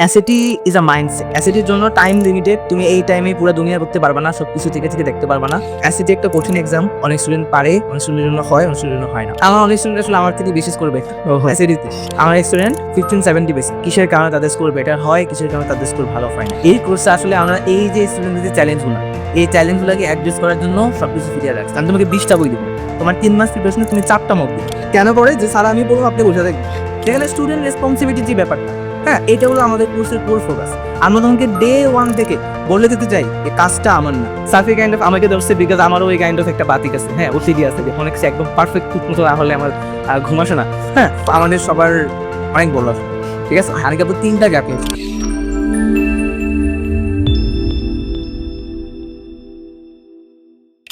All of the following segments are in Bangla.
অ্যাসিটি ইজ আ মাইন্ডসেট। অ্যাসিটির জন্য টাইম লিমিটেড, তুমি এই টাইমে পুরো দুনিয়া করতে পারবা না, সবকিছু থেকে থেকে দেখতে পারবা না। অ্যাসিটি একটা কঠিন এক্সাম, অনেক স্টুডেন্ট পারে, অনেক স্টুডেন্টের জন্য হয়, অনেক স্টুডেন্টের জন্য হয় না। আমার অনেক স্টুডেন্ট আসলে আমার থেকে বিশেষ করবে অ্যাসিটিতে। আমার স্টুডেন্ট 15-70 বেশি, কিসের কারণে তাদের স্কোর বেটার হয়, কিসের কারণে তাদের স্কোর ভালো হয় না। এই কোর্সে আসলে আমরা এই যে স্টুডেন্টদের যে চ্যালেঞ্জগুলো, এই চ্যালেঞ্জগুলোকে অ্যাড্রেস করার জন্য সবকিছু ফিরিয়ে রাখছি। আমি তোমাকে 20টা বই দেবো, তোমার 3 মাস প্রিপারেশনে তুমি 4টা মক দিবে। কেন করে যে স্যার আমি পড়বো, আপনি বসে থাকবেন। সেখানে স্টুডেন্ট রেসপন্সিবিলিটি যে ব্যাপারটা, হ্যাঁ, এটা হলো আমাদের কোর্সের কোর ফোকাস। আমরা তোমাকে ডে 1 থেকে বলে দিতে চাই এই কাজটা আমার না। সাফি কাইন্ড অফ আমাকে ধরছে বিকজ আমারও ওই কাইন্ড অফ একটা বাতিক আছে, হ্যাঁ, ওসিডি আছে, অনেক কিছু একদম পারফেক্ট ঠিক মতো না হলে আমার ঘুম আসে না। হ্যাঁ, আমাদের সবার অনেক বড়, ঠিক আছে। হানিকা 3টা গ্যাপ নিয়েছে।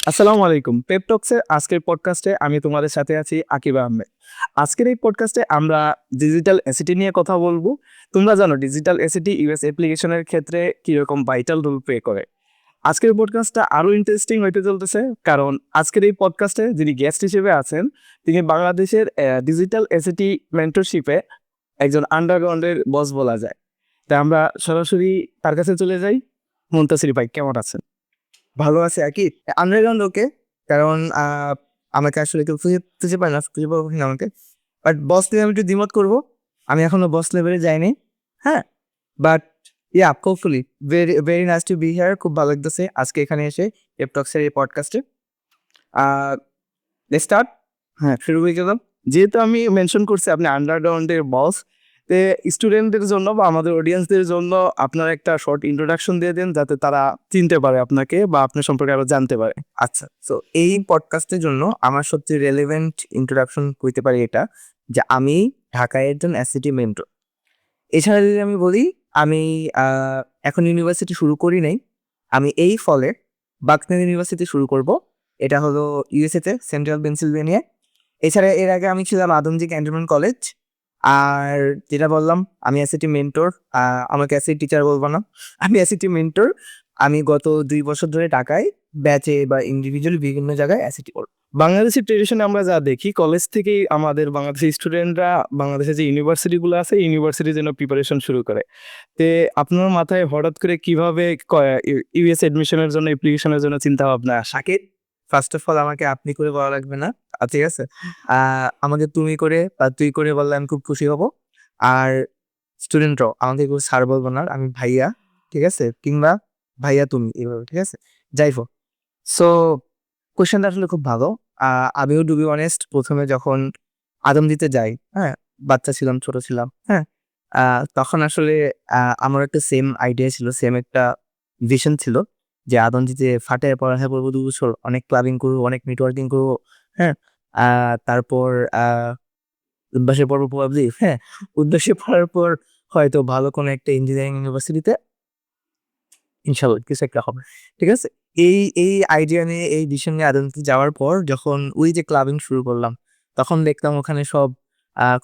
আসসালামু আলাইকুম। পেপটক্সের আজকের পডকাস্টে আমি তোমাদের সাথে আছি আকিব আহমেদ। আজকের এই পডকাস্টে আমরা ডিজিটাল এসিটি নিয়ে কথা বলবো। তোমরা জানো ডিজিটাল এসিটি ইউএস অ্যাপ্লিকেশনের ক্ষেত্রে কিরকম ভাইটাল রোল প্লে করে। আজকের পডকাস্টটা আরও ইন্টারেস্টিং হইতে চলতেছে, কারণ আজকের এই পডকাস্টে যিনি গেস্ট হিসেবে আছেন তিনি বাংলাদেশের ডিজিটাল এসিটি মেন্টরশিপে একজন আন্ডারগ্রাউন্ডের বস বলা যায়। তাই আমরা সরাসরি তার কাছে চলে যাই। মুনতাসির ভাই, কেমন আছেন? ভালো আছে আর কি, আন্ডারগ্রাউন্ড ওকে। কারণ আমাকে আসলে কেউ খুঁজে খুঁজে পায় না, খুঁজে পাবো কিনা আমাকে। বাট বস নিয়ে আমি একটু দ্বিমত করবো, আমি এখনো বস লেভেলে যাইনি। হ্যাঁ, but yeah, hopefully very very nice to B here. খুব ভালো লাগতেছে আজকে এখানে এসে পেপটক্সের এই পডকাস্টে। স্টার্ট, হ্যাঁ, শুরু হয়ে গেলাম। যেহেতু আমি মেনশন করছি আপনি আন্ডারগ্রাউন্ডের বস, তে স্টুডেন্টদের জন্য বা আমাদের অডিয়েন্সদের জন্য আপনার একটা শর্ট ইন্ট্রোডাকশন দিয়ে দেন, যাতে তারা চিনতে পারে আপনাকে বা আপনার সম্পর্কে আরো জানতে পারে। আচ্ছা, তো এই পডকাস্টের জন্য আমার সবচেয়ে রেলেভেন্ট ইন্ট্রোডাকশন কইতে পারি এটা, যে আমি ঢাকায় একজন অ্যাসিটি মেন্টর। এছাড়া যদি আমি বলি, আমি এখন ইউনিভার্সিটি শুরু করি নাই। আমি এই ফলে বাকনান ইউনিভার্সিটি শুরু করব। এটা হলো ইউএসএতে, সেন্ট্রাল পেনসিলভেনিয়া। এছাড়া এর আগে আমি ছিলাম আদমজি ক্যান্টনমেন্ট কলেজ। আর যেটা বললাম, আমি অ্যাসিটি মেন্টর। আমাকে অ্যাসিটি টিচার বলবো না, আমি অ্যাসিটি মেন্টর। আমি গত 2 বছর ধরে ঢাকায় ব্যাচে বা ইন্ডিভিজুয়াল বিভিন্ন জায়গায় অ্যাসিটি করব। বাংলাদেশের ট্রেডিশনে আমরা যা দেখি, কলেজ থেকেই আমাদের বাংলাদেশের স্টুডেন্টরা বাংলাদেশের যে ইউনিভার্সিটিগুলো আছে ইউনিভার্সিটির জন্য প্রিপারেশন শুরু করে। তে আপনার মাথায় হঠাৎ করে কিভাবে ইউএস এডমিশনের জন্য অ্যাপ্লিকেশনের জন্য চিন্তা ভাবনা আসে? সাকিব, ফার্স্ট অফ অল আমাকে আপনি করে বলা লাগবে না, ঠিক আছে? আমাকে তুমি করে বা তুই করে বললে আমি খুব খুশি হব। আর স্টুডেন্টরাও আমাকে কেউ স্যার বলবো না, আমি ভাইয়া, ঠিক আছে? কিংবা ভাইয়া তুমি, এভাবে, ঠিক আছে? যাই হোক, সো কোয়েশ্চেনটা আসলে খুব ভালো। আমিও টু বি অনেস্ট, প্রথমে যখন আদম দিতে যাই, হ্যাঁ, বাচ্চা ছিলাম, ছোট ছিলাম, হ্যাঁ, তখন আসলে আমার একটা সেম আইডিয়া ছিল, সেম একটা ভিশন ছিল যে আদম দিতে ফাটে পড়ালেখা করবো 2 বছর, অনেক ক্লাবিং করবো, অনেক নেটওয়ার্কিং করবো, হ্যাঁ। তারপর উদ্বাসে পড়বো প্রবাবলি, হ্যাঁ। উদ্বাসে পড়ার পর হয়তো ভালো কোনো একটা ইঞ্জিনিয়ারিং ইউনিভার্সিটিতে ইনশাল্লাহ কিছু একটা হবে, ঠিক আছে? এই আইডিয়া নিয়ে, এই ভিশন নিয়ে আদালতে যাওয়ার পর যখন ওই যে ক্লাবিং শুরু করলাম, তখন দেখলাম ওখানে সব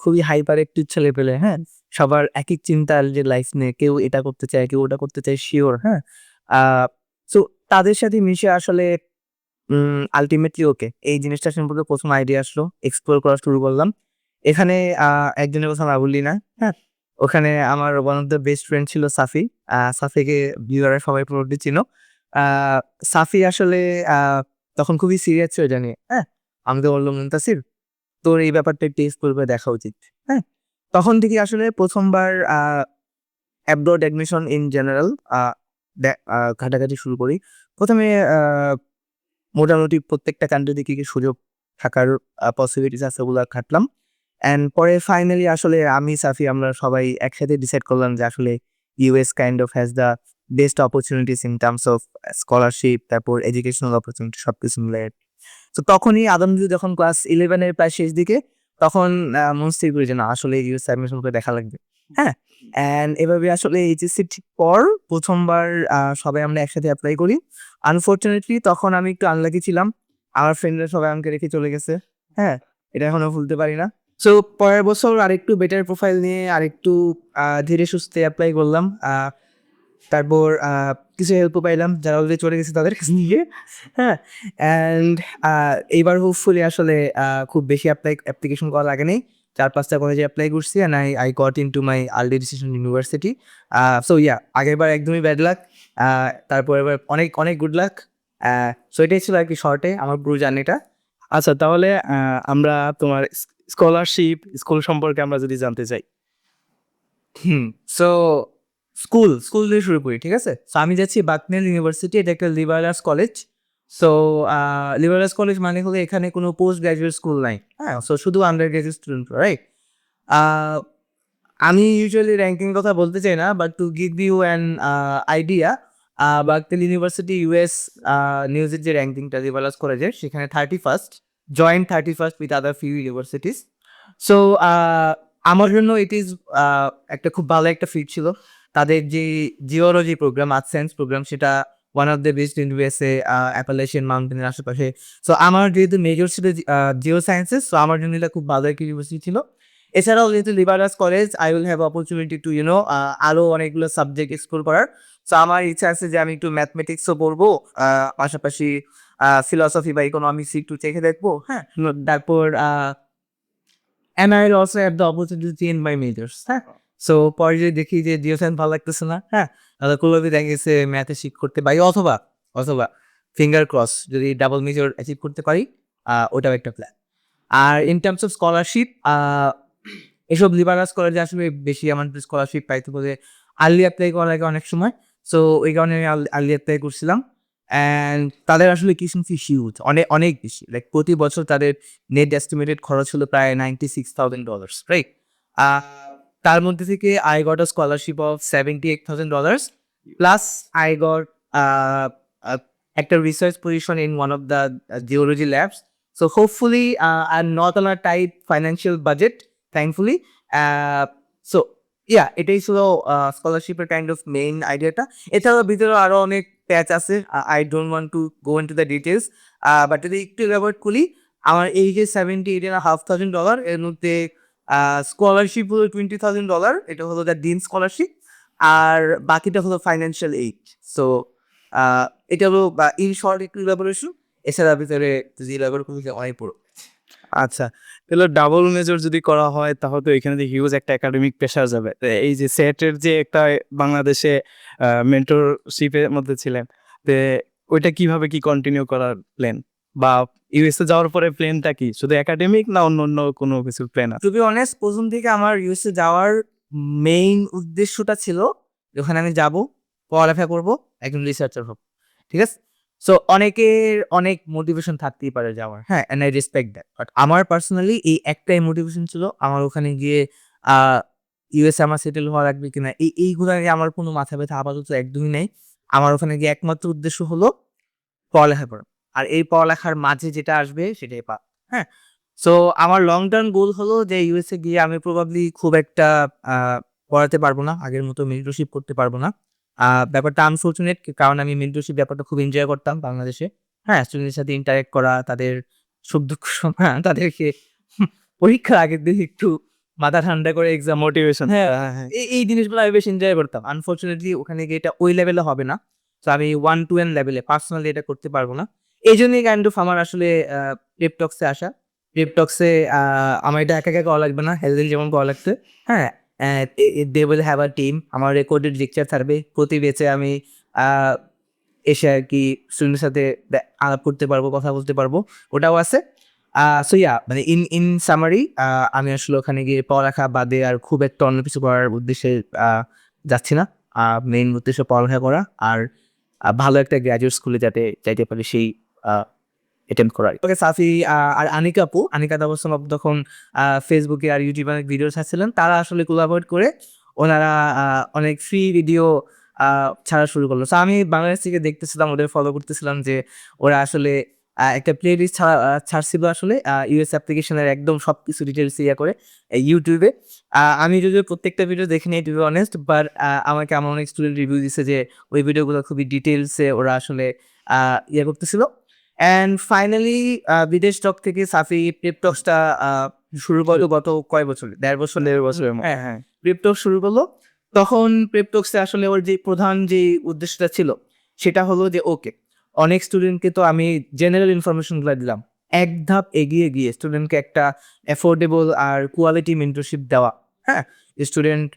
খুবই হাইপার অ্যাক্টিভ ছেলেপেলে, হ্যাঁ? সবার একেক চিন্তার যে লাইফ নিয়ে, কেউ এটা করতে চায়, কেউ ওটা করতে চায়, শিওর, হ্যাঁ? আ সো তাদের সাথে মিশে আসলে আল্টিমেটলি ওকে, এই জিনিসটা সম্পর্কে ১ম আইডিয়া আসলো। এক্সপ্লোর করা শুরু করলাম। এখানে আ একজনের কথা না বললি না, হ্যাঁ? ওখানে আমার one of the best friend ছিল সাফি। সাফিকে ভিউয়াররা সবাই প্রবাবলি চিনো। আ সাফি আসলে আ তখন খুবই সিরিয়াস ছিল এটা নিয়ে, হ্যাঁ? আমাকে বলল, "মুনতাসির, তোর এই ব্যাপারটা একটু এক্সপ্লোর করে দেখা উচিত।" হ্যাঁ? তখন থেকেই আসলে ১ম বার অ্যাব্রড অ্যাডমিশন ইন জেনারেল আ ঘাটাঘাটি শুরু করি। ১ম এ মোটামুটি প্রত্যেকটা কান্ট্রিতে কি সুযোগ থাকার পসিবিলিটিস আছে ওগুলা খাটলাম। অ্যান্ড পরে ফাইনালি আসলে আমি, সাফি, আমরা সবাই একসাথে ডিসাইড করলাম যে আসলে US kind of has the best opportunities in terms of scholarship, তারপর এডুকেশনাল অপরচুনিটি সবকিছু মিলায়ে। তো তখনই আদমজী যখন ক্লাস 11 এর প্রায় শেষ দিকে, তখন মন স্থির করি যে না, আসলে ইউএস অ্যাডমিশন করে দেখা লাগবে। হ্যাঁ? অ্যান্ড এভাবে আসলে এইচএসসি ঠিক পর ১ম বার সবাই আমরা একসাথে এপ্লাই করি। আনফরচুনেটলি তখন আমি একটু আনলাকি ছিলাম। আমার ফ্রেন্ডরা সবাই আমাকে রেখে চলে গেছে। হ্যাঁ? এটা এখনো ভুলতে পারি না। সো পরের বছর আরেকটু বেটার প্রোফাইল নিয়ে আরেকটু ধীরে সুস্থে এপ্লাই করলাম। তারপর কিছু হেল্পও পাইলাম যারা অলরেডি চলে গেছে তাদের কাছ থেকে। হ্যাঁ? অ্যান্ড এইবার হোপফুলি আসলে খুব বেশি অ্যাপ্লিকেশন করা লাগে নাই। 4-5টা কলেজে অ্যাপ্লাই করছি and I got into my early decision university. So yeah, আগেরবার একদমই ব্যাড লাক, তারপর এবার অনেক অনেক গুড লাক। সো এটাই ছিল আর কি শর্টে আমার পুরো জার্নিটা। আচ্ছা, তাহলে আমরা তোমার স্কলারশিপ, স্কুল সম্পর্কে আমরা যদি জানতে চাই। সো স্কুল দিয়ে শুরু করি, ঠিক আছে? সো আমি যাচ্ছি বাকনেল ইউনিভার্সিটি, এটা একটা liberal arts college. So liberal arts college মানে হলো এখানে কোনো পোস্ট গ্রাজুয়েট স্কুল নাই, হ্যাঁ? সো শুধু আন্ডার গ্রাজুয়েট স্টুডেন্ট, রাইট? আমি ইউজুয়ালি র্যাঙ্কিং কথা বলতে চাই না, but to give you an idea, Bucknell University US নিউজের যে র্যাঙ্কিংটা লিবারাল আর্টস কলেজের, সেখানে 31st, joint 31st with other few universities. So আমার জন্য ইট ইজ একটা খুব ভালো একটা ফিট ছিল। তাদের যে geology program, earth science program, সেটা one of the best in USA, Appalachian মাউন্টেনের আশেপাশে। সো আমার যেহেতু মেজর ছিল জিও সায়েন্সেস, সো আমার জন্য এটা খুব ভালো একটা ইউনিভার্সিটি ছিল। এছাড়াও যেহেতু liberal arts college, I will have opportunity to আরও অনেকগুলো সাবজেক্ট এক্সপ্লোর করার। সো আমার ইচ্ছা আছে যে আমি একটু ম্যাথমেটিক্সও পড়বো, পাশাপাশি ফিলসফি বা ইকোনমিক্স একটু চেখে দেখবো, হ্যাঁ? তারপর and I'll also have the opportunity in my majors, হ্যাঁ? সো পরে যদি দেখি যে জিও সায়েন্স ভালো লাগতেছে না, হ্যাঁ, তাহলে কোনোভাবে দেখা গেছে ম্যাথে শিফট করতে পারি, অথবা অথবা ফিঙ্গার ক্রস যদি ডাবল মেজর অ্যাচিভ করতে পারি, ওটাও একটা প্ল্যান। আর ইন টার্মস অফ স্কলারশিপ, এসব লিবারাল আর্টস কলেজে আসলে বেশি আমার স্কলারশিপ পাইতে বলে আর্লি অ্যাপ্লাই করা লাগে অনেক সময়। সো ওই কারণে আমি আর্লি অ্যাপ্লাই করছিলাম। অ্যান্ড তাদের আসলে টিউশন ফি হিউজ, অনেক অনেক বেশি। লাইক প্রতি বছর তাদের নেট এস্টিমেটেড খরচ হলো প্রায় $96,000, রাইট? তার মধ্যে থেকে I got a scholarship of $78,000, plus I got একটা research position in one of the geology labs. So hopefully I am not on a tight financial budget, thankfully. So yeah, এটাই ছিল স্কলারশিপের কাইন্ড অফ মেইন আইডিয়াটা। এছাড়াও ভিতরে আরও অনেক প্যাচ আছে, I don't want to go in to the details, but যদি একটু এলাবোরেট করি, আমার এই যে $78,500, এর মধ্যে স্কলারশিপ হলো $20,000, এটা হলো দ্য ডিন স্কলারশিপ, আর বাকিটা হলো ফাইন্যান্সিয়াল এইড। সো এটা হলো ইন শর্ট একটু ইলাবোরেশন। এছাড়া ভিতরে যদি ইলাবোরেট করি অনেক পুরো। আচ্ছা, তাহলে ডাবল মেজর যদি করা হয় তাহলে তো এখানে যে হিউজ একটা একাডেমিক প্রেশার যাবে। তো এই যে সেটের যে একটা বাংলাদেশে মেন্টরশিপের মধ্যে ছিলেন, তো ওইটা কিভাবে কি কন্টিনিউ করার প্ল্যান, বা ইউএসএ যাওয়ার পরে প্ল্যানটা কি, শুধু একাডেমিক না অন্য অন্য কোনো কিছু প্ল্যান আছে? টু বি অনেস্ট, প্রথম থেকে আমার ইউএসএ যাওয়ার মেইন উদ্দেশ্যটা ছিল ওখানে আমি যাব, পড়ালেখা করব, একজন রিসার্চার হব, ঠিক আছে? সো অনেকের অনেক মোটিভেশন থাকতেই পারে যাওয়ার, হ্যাঁ, and I respect that. But আমার পার্সোনালি এই একটাই মোটিভেশন ছিল, আমার ওখানে গিয়ে ইউএসএ আমার সেটেল হওয়া লাগবে কিনা, এইগুলো নিয়ে আমার কোনো মাথা ব্যথা আপাতত একদমই নেই। আমার ওখানে গিয়ে একমাত্র উদ্দেশ্য হলো পড়ালেখা করা, আর এই পড়ালেখার মাঝে যেটা আসবে সেটাই হ্যাঁ? সো আমার লং টার্ম গোল হলো যে ইউএসএ গিয়ে আমি প্রবাবলি খুব একটা পড়াতে পারবো না, আগের মতো মেন্টরশিপ করতে পারবো না। ব্যাপারটা আনফরচুনেট, কারণ আমি মেন্টরশিপ ব্যাপারটা খুব এনজয় করতাম বাংলাদেশে, হ্যাঁ? স্টুডেন্টের সাথে ইন্টারেক্ট করা, তাদের সুখ দুঃখ হ্যাঁ, তাদেরকে পরীক্ষার আগের দিন একটু মাথা ঠান্ডা করে এক্সাম, মোটিভেশন। হ্যাঁ, এই জিনিসগুলো আমি বেশ এনজয় করতাম। আনফরচুনেটলি ওখানে গিয়ে এটা ওই লেভেলে হবে না। তো আমি 1-2 লেভেলে পার্সোনালি এটা করতে পারবো না। এই জন্যই কাইন্ড অফ আমার আসলে পেপ টক্সে আসা। পেপ টক্সে আমার এটা একা একা করা লাগবে না, হেলদি যেমন করা লাগছে, হ্যাঁ? They will have a team, আমার রেকর্ডেড লেকচার থাকবে প্রতি ব্যাচে, আমি এসে আর কি স্টুডেন্টের সাথে আলাপ করতে পারবো, কথা বলতে পারবো, ওটাও আছে। সো ইয়া, মানে ইন সামারি, আমি আসলে ওখানে গিয়ে পড়ালেখা বাদে আর খুব একটা অন্য কিছু করার উদ্দেশ্যে যাচ্ছি না। মেইন উদ্দেশ্য পড়ালেখা করা, আর ভালো একটা গ্র্যাজুয়েট স্কুলে যাতে যাইতে পারি সেই অ্যাটেম্প্ট করার। ওকে, সাফি আর আনিকা আপু, আনিকা অবশ্য তখন ফেসবুকে আর ইউটিউবে অনেক ভিডিও ছাড়ছিলেন, তারা আসলে কোলাবরেট করে ওনারা অনেক ফ্রি ভিডিও ছাড়া শুরু করলো। সো আমি বাংলাদেশ থেকে দেখতেছিলাম, ওদের ফলো করতেছিলাম যে ওরা আসলে একটা প্লে লিস্ট ছাড়ছিল আসলে ইউএস অ্যাপ্লিকেশনের একদম সব কিছু ডিটেলস ইয়ে করে ইউটিউবে। আমি যদিও প্রত্যেকটা ভিডিও দেখে নিই, টু বি অনেস্ট, বাট আমাকে আমার অনেক স্টুডেন্ট রিভিউ দিচ্ছে যে ওই ভিডিওগুলো খুবই ডিটেলসে ওরা আসলে ইয়ে করতেছিল। অ্যান্ড ফাইনালি বিদেশ টক থেকে সাফি প্রেপ টক্সটা শুরু করলো গত কয় বছরে, 1.5 বছর, হ্যাঁ হ্যাঁ, প্রেপ টক্স শুরু করলো। তখন প্রেপ টক্সে আসলে ওর যে প্রধান যে উদ্দেশ্যটা ছিল সেটা হলো যে ওকে, অনেক স্টুডেন্টকে তো আমি জেনারেল ইনফরমেশনগুলো দিলাম, এক ধাপ এগিয়ে গিয়ে স্টুডেন্টকে একটা অ্যাফোর্ডেবল আর কোয়ালিটি মেন্টরশিপ দেওয়া। হ্যাঁ, স্টুডেন্ট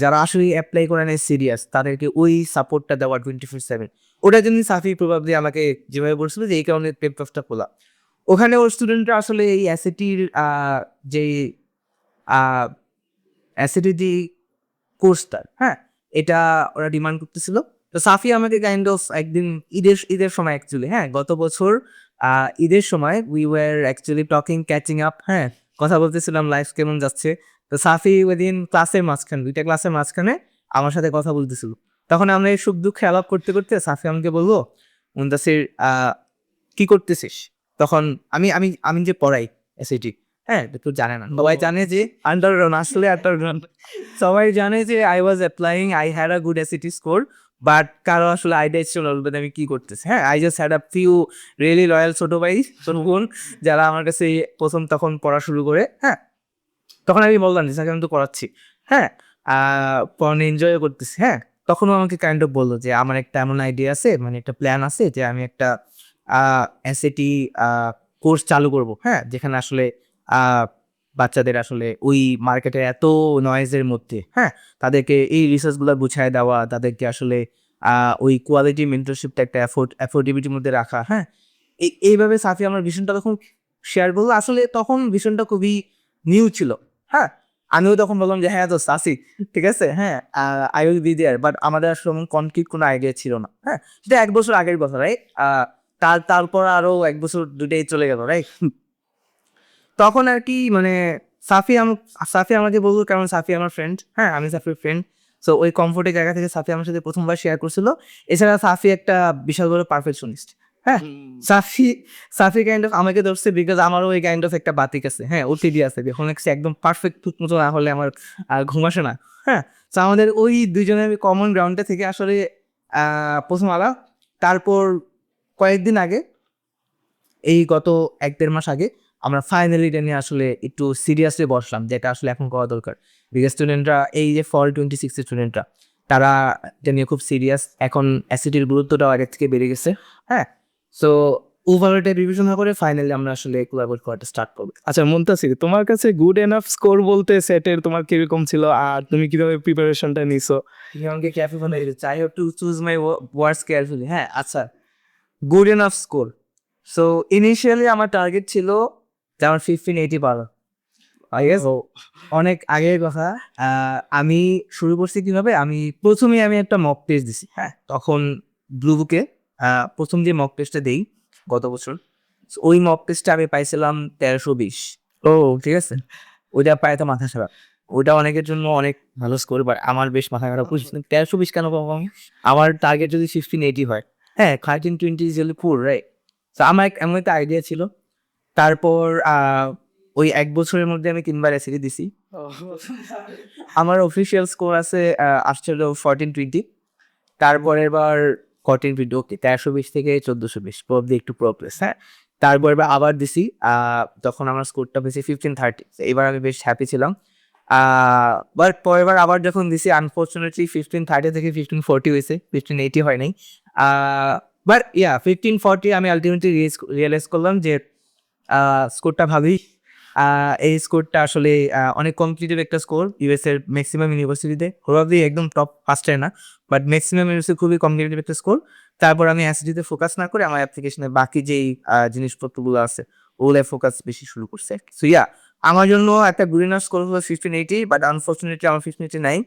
যারা আসলে অ্যাপ্লাই করে নেয় সিরিয়াস, তাদেরকে ওই সাপোর্টটা দেওয়া 24/7। ওটার জন্য সাফি প্রবাবলি আমাকে যেভাবে বলছিল যে এই কারণে পেপটসটা খোলা। ওখানে ওর স্টুডেন্টরা আসলে এই অ্যাসিটির যে অ্যাসিটি যে কোর্সটা, হ্যাঁ, এটা ওরা ডিমান্ড করতেছিল। তো সাফি আমাকে কাইন্ড অফ একদিন ঈদের সময় অ্যাকচুয়ালি, হ্যাঁ, গত বছর ঈদের সময় we were actually talking, catching up, হ্যাঁ, কথা বলতেছিলাম লাইফ কেমন যাচ্ছে। তো সাফি ওইদিন ক্লাসের মাঝখানে, 2টা ক্লাসের মাঝখানে আমার সাথে কথা বলতেছিল। তখন আমরা এই সুখ দুঃখ আলাপ করতে করতে সাফি আমাকে বললো, মুনতাসির কি করতেছিস? তখন আমি আমি আমি যে পড়াই এসএটি, হ্যাঁ, তো জানে না, সবাই জানে যে আন্ডারগ্রাউন্ড আসলে আন্ডারগ্রাউন্ড। সবাই জানে যে I was applying, I had a good ACT score, but কারো আসলে আইডিয়া ছিল না আমি কি করতেছি। হ্যাঁ, I just had a few really loyal ছোট ভাই, ছোট বোন, যারা আমার কাছে প্রথম তখন পড়া শুরু করে। হ্যাঁ, তখন আমি বললাম যে স্যার আমি তো করাচ্ছি, হ্যাঁ, পড়ানো এনজয় করতেছি। হ্যাঁ, তখনও আমাকে কাইন্ড অফ বললো যে আমার একটা এমন আইডিয়া আছে, মানে একটা প্ল্যান আছে যে আমি একটা এসএটি কোর্স চালু করব, হ্যাঁ, যেখানে আসলে বাচ্চাদের আসলে ওই মার্কেটের এত নয়েজের মধ্যে, হ্যাঁ, তাদেরকে এই রিসার্চগুলো বুঝায় দেওয়া, তাদেরকে আসলে ওই কোয়ালিটি মেন্টরশিপটা একটা অ্যাফোর্ডেবিলিটির মধ্যে রাখা। হ্যাঁ, এইভাবে সাফি আমার ভিশনটা তখন শেয়ার করলো। আসলে তখন ভিশনটা খুবই নিউ ছিল। হ্যাঁ, আমিও তখন বললাম যে হ্যাঁ দোস্ত আসি, ঠিক আছে, হ্যাঁ, I will be there, but আমাদের আসলে কনক্রিট কোনো আইডিয়া ছিল না। হ্যাঁ, সেটা 1 বছর আগের কথা, রাইট? তারপর আরো 1 বছর দুটাই চলে গেল, রাইট? তখন আর কি মানে সাফি আমাকে বললো, কারণ সাফি আমার ফ্রেন্ড, হ্যাঁ, আমি সাফির ফ্রেন্ড। সো ওই কমফোর্টের জায়গা থেকে সাফি আমার সাথে প্রথমবার শেয়ার করছিল। এছাড়া সাফি একটা বিশাল বড় পারফেকশনিস্ট। হ্যাঁ, সাফি সাফি কাইন্ড অফ আমাকে ধরছে বিকজ আমারও ওই কাইন্ড অফ একটা বাতিক আছে, হ্যাঁ, ওটিডি আছে, যখন একদম পারফেক্ট ঠিক মতো না হলে আমার ঘুম আসে না। হ্যাঁ, তো আমাদের ওই দুইজনের কমন গ্রাউন্ডে থেকে আসলে প্রথম আলাপ। তারপর কয়েকদিন আগে, এই গত 1-1.5 মাস আগে, আমরা ফাইনালি এটা নিয়ে আসলে একটু সিরিয়াসলি বসলাম, যেটা আসলে এখন করা দরকার। বিকজ স্টুডেন্টরা, এই যে ফল 26 স্টুডেন্টরা, তারা এটা নিয়ে খুব সিরিয়াস। এখন অ্যাসিডির গুরুত্বটাও আগের থেকে বেড়ে গেছে। হ্যাঁ, সো ওভারঅল এটা বিবেচনা করে ফাইনালি আমরা আসলে কোলাবরেট করাটা স্টার্ট করবো। আচ্ছা মুনতাসির, তোমার কাছে গুড এনাফ স্কোর বলতে সেটের তোমার কিরকম ছিল আর তুমি কিভাবে প্রিপারেশনটা নিছো? তুমি আমাকে ক্যাফে ফোন দিয়েছো, I have to choose my words carefully. হ্যাঁ, আচ্ছা, good enough score. So initially আমার টার্গেট ছিল যে আমার 1580 পাওয়া। অনেক আগের কথা। আমি শুরু করছি কিভাবে, প্রথমে আমি একটা মক টেস্ট দিছি। হ্যাঁ, তখন ব্লু বুকে প্রথম যে মক টেস্টটা দেই গত বছর, so ওই মক টেস্টে আমি পাইছিলাম 1320। ও ঠিক আছে, ওইটা পাই তো মাথা খারাপ। ওইটা অনেকের জন্য অনেক ভালো স্কোর, বাট আমার বেশ মাথা খারাপ। 1320 কেন পাবো আমি? আমার টার্গেট যদি 1580 হয়, হ্যাঁ, 1320 ইজ পুর, রাইট? তো আমার এমন একটা আইডিয়া ছিল। তারপর ওই 1 বছরের মধ্যে আমি 3বার এসিডি দিছি। আমার অফিসিয়াল স্কোর আছে আসছিল 1420। তারপরের বার 1420, ওকে, 1320 থেকে 1420, প্রবলি একটু প্রগ্রেস। হ্যাঁ, তারপর এবার আবার দিছি, তখন আমার স্কোরটা বেশি 1530। এবার আমি বেশ হ্যাপি ছিলাম। বাট পরের বার আবার যখন দিছি, আনফর্চুনেটলি 1530 থেকে 1540 হয়েছে, 1580 হয় নাই। বাট ইয়া 1540 আমি আলটিমেটলি রিয়েলাইজ করলাম যে স্কোরটা ভালোই। এই স্কোরটা আসলে অনেক কম্পিটিটিভ একটা স্কোর। ইউএস এর ম্যাক্সিমাম ইউনিভার্সিটিতে প্রবাবলি একদম টপ 5-এ না, বাট ম্যাক্সিমাম ইউনিভার্সিটি খুবই কম্পিটিটিভ একটা স্কোর। তারপর আমি অ্যাসিডিতে ফোকাস না করে আমার অ্যাপ্লিকেশনের বাকি যেই জিনিসপত্রগুলো আছে ওগুলো ফোকাস বেশি শুরু করছে। সো ইয়া, আমার জন্য একটা গুড ইনাফ স্কোর হলো 1580, বাট আনফর্চুনেটলি আমার 1589।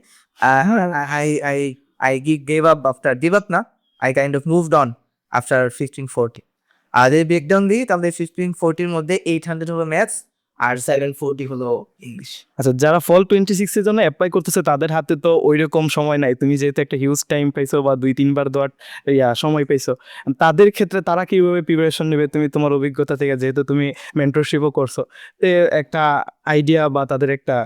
I I I gave up after, give up না, I kind of moved on after 1540। আর যদি ব্রেকডাউন দিই তাহলে 1540-র মধ্যে 800 হলো ম্যাথস আর 740 হলো ইংলিশ। আচ্ছা, যারা ফল 26 এর জন্য অ্যাপ্লাই করতেছে তাদের হাতে তো ওই রকম সময় নাই, তুমি যেহেতু একটা হিউজ টাইম পাইছো বা 2-3বার দেওয়ার সময় পাইছো, তাদের ক্ষেত্রে তারা কিভাবে প্রিপারেশন নেবে? তুমি তোমার অভিজ্ঞতা থেকে, যেহেতু তুমি মেন্টরশিপও করছো, তো একটা আইডিয়া বা তাদের একটা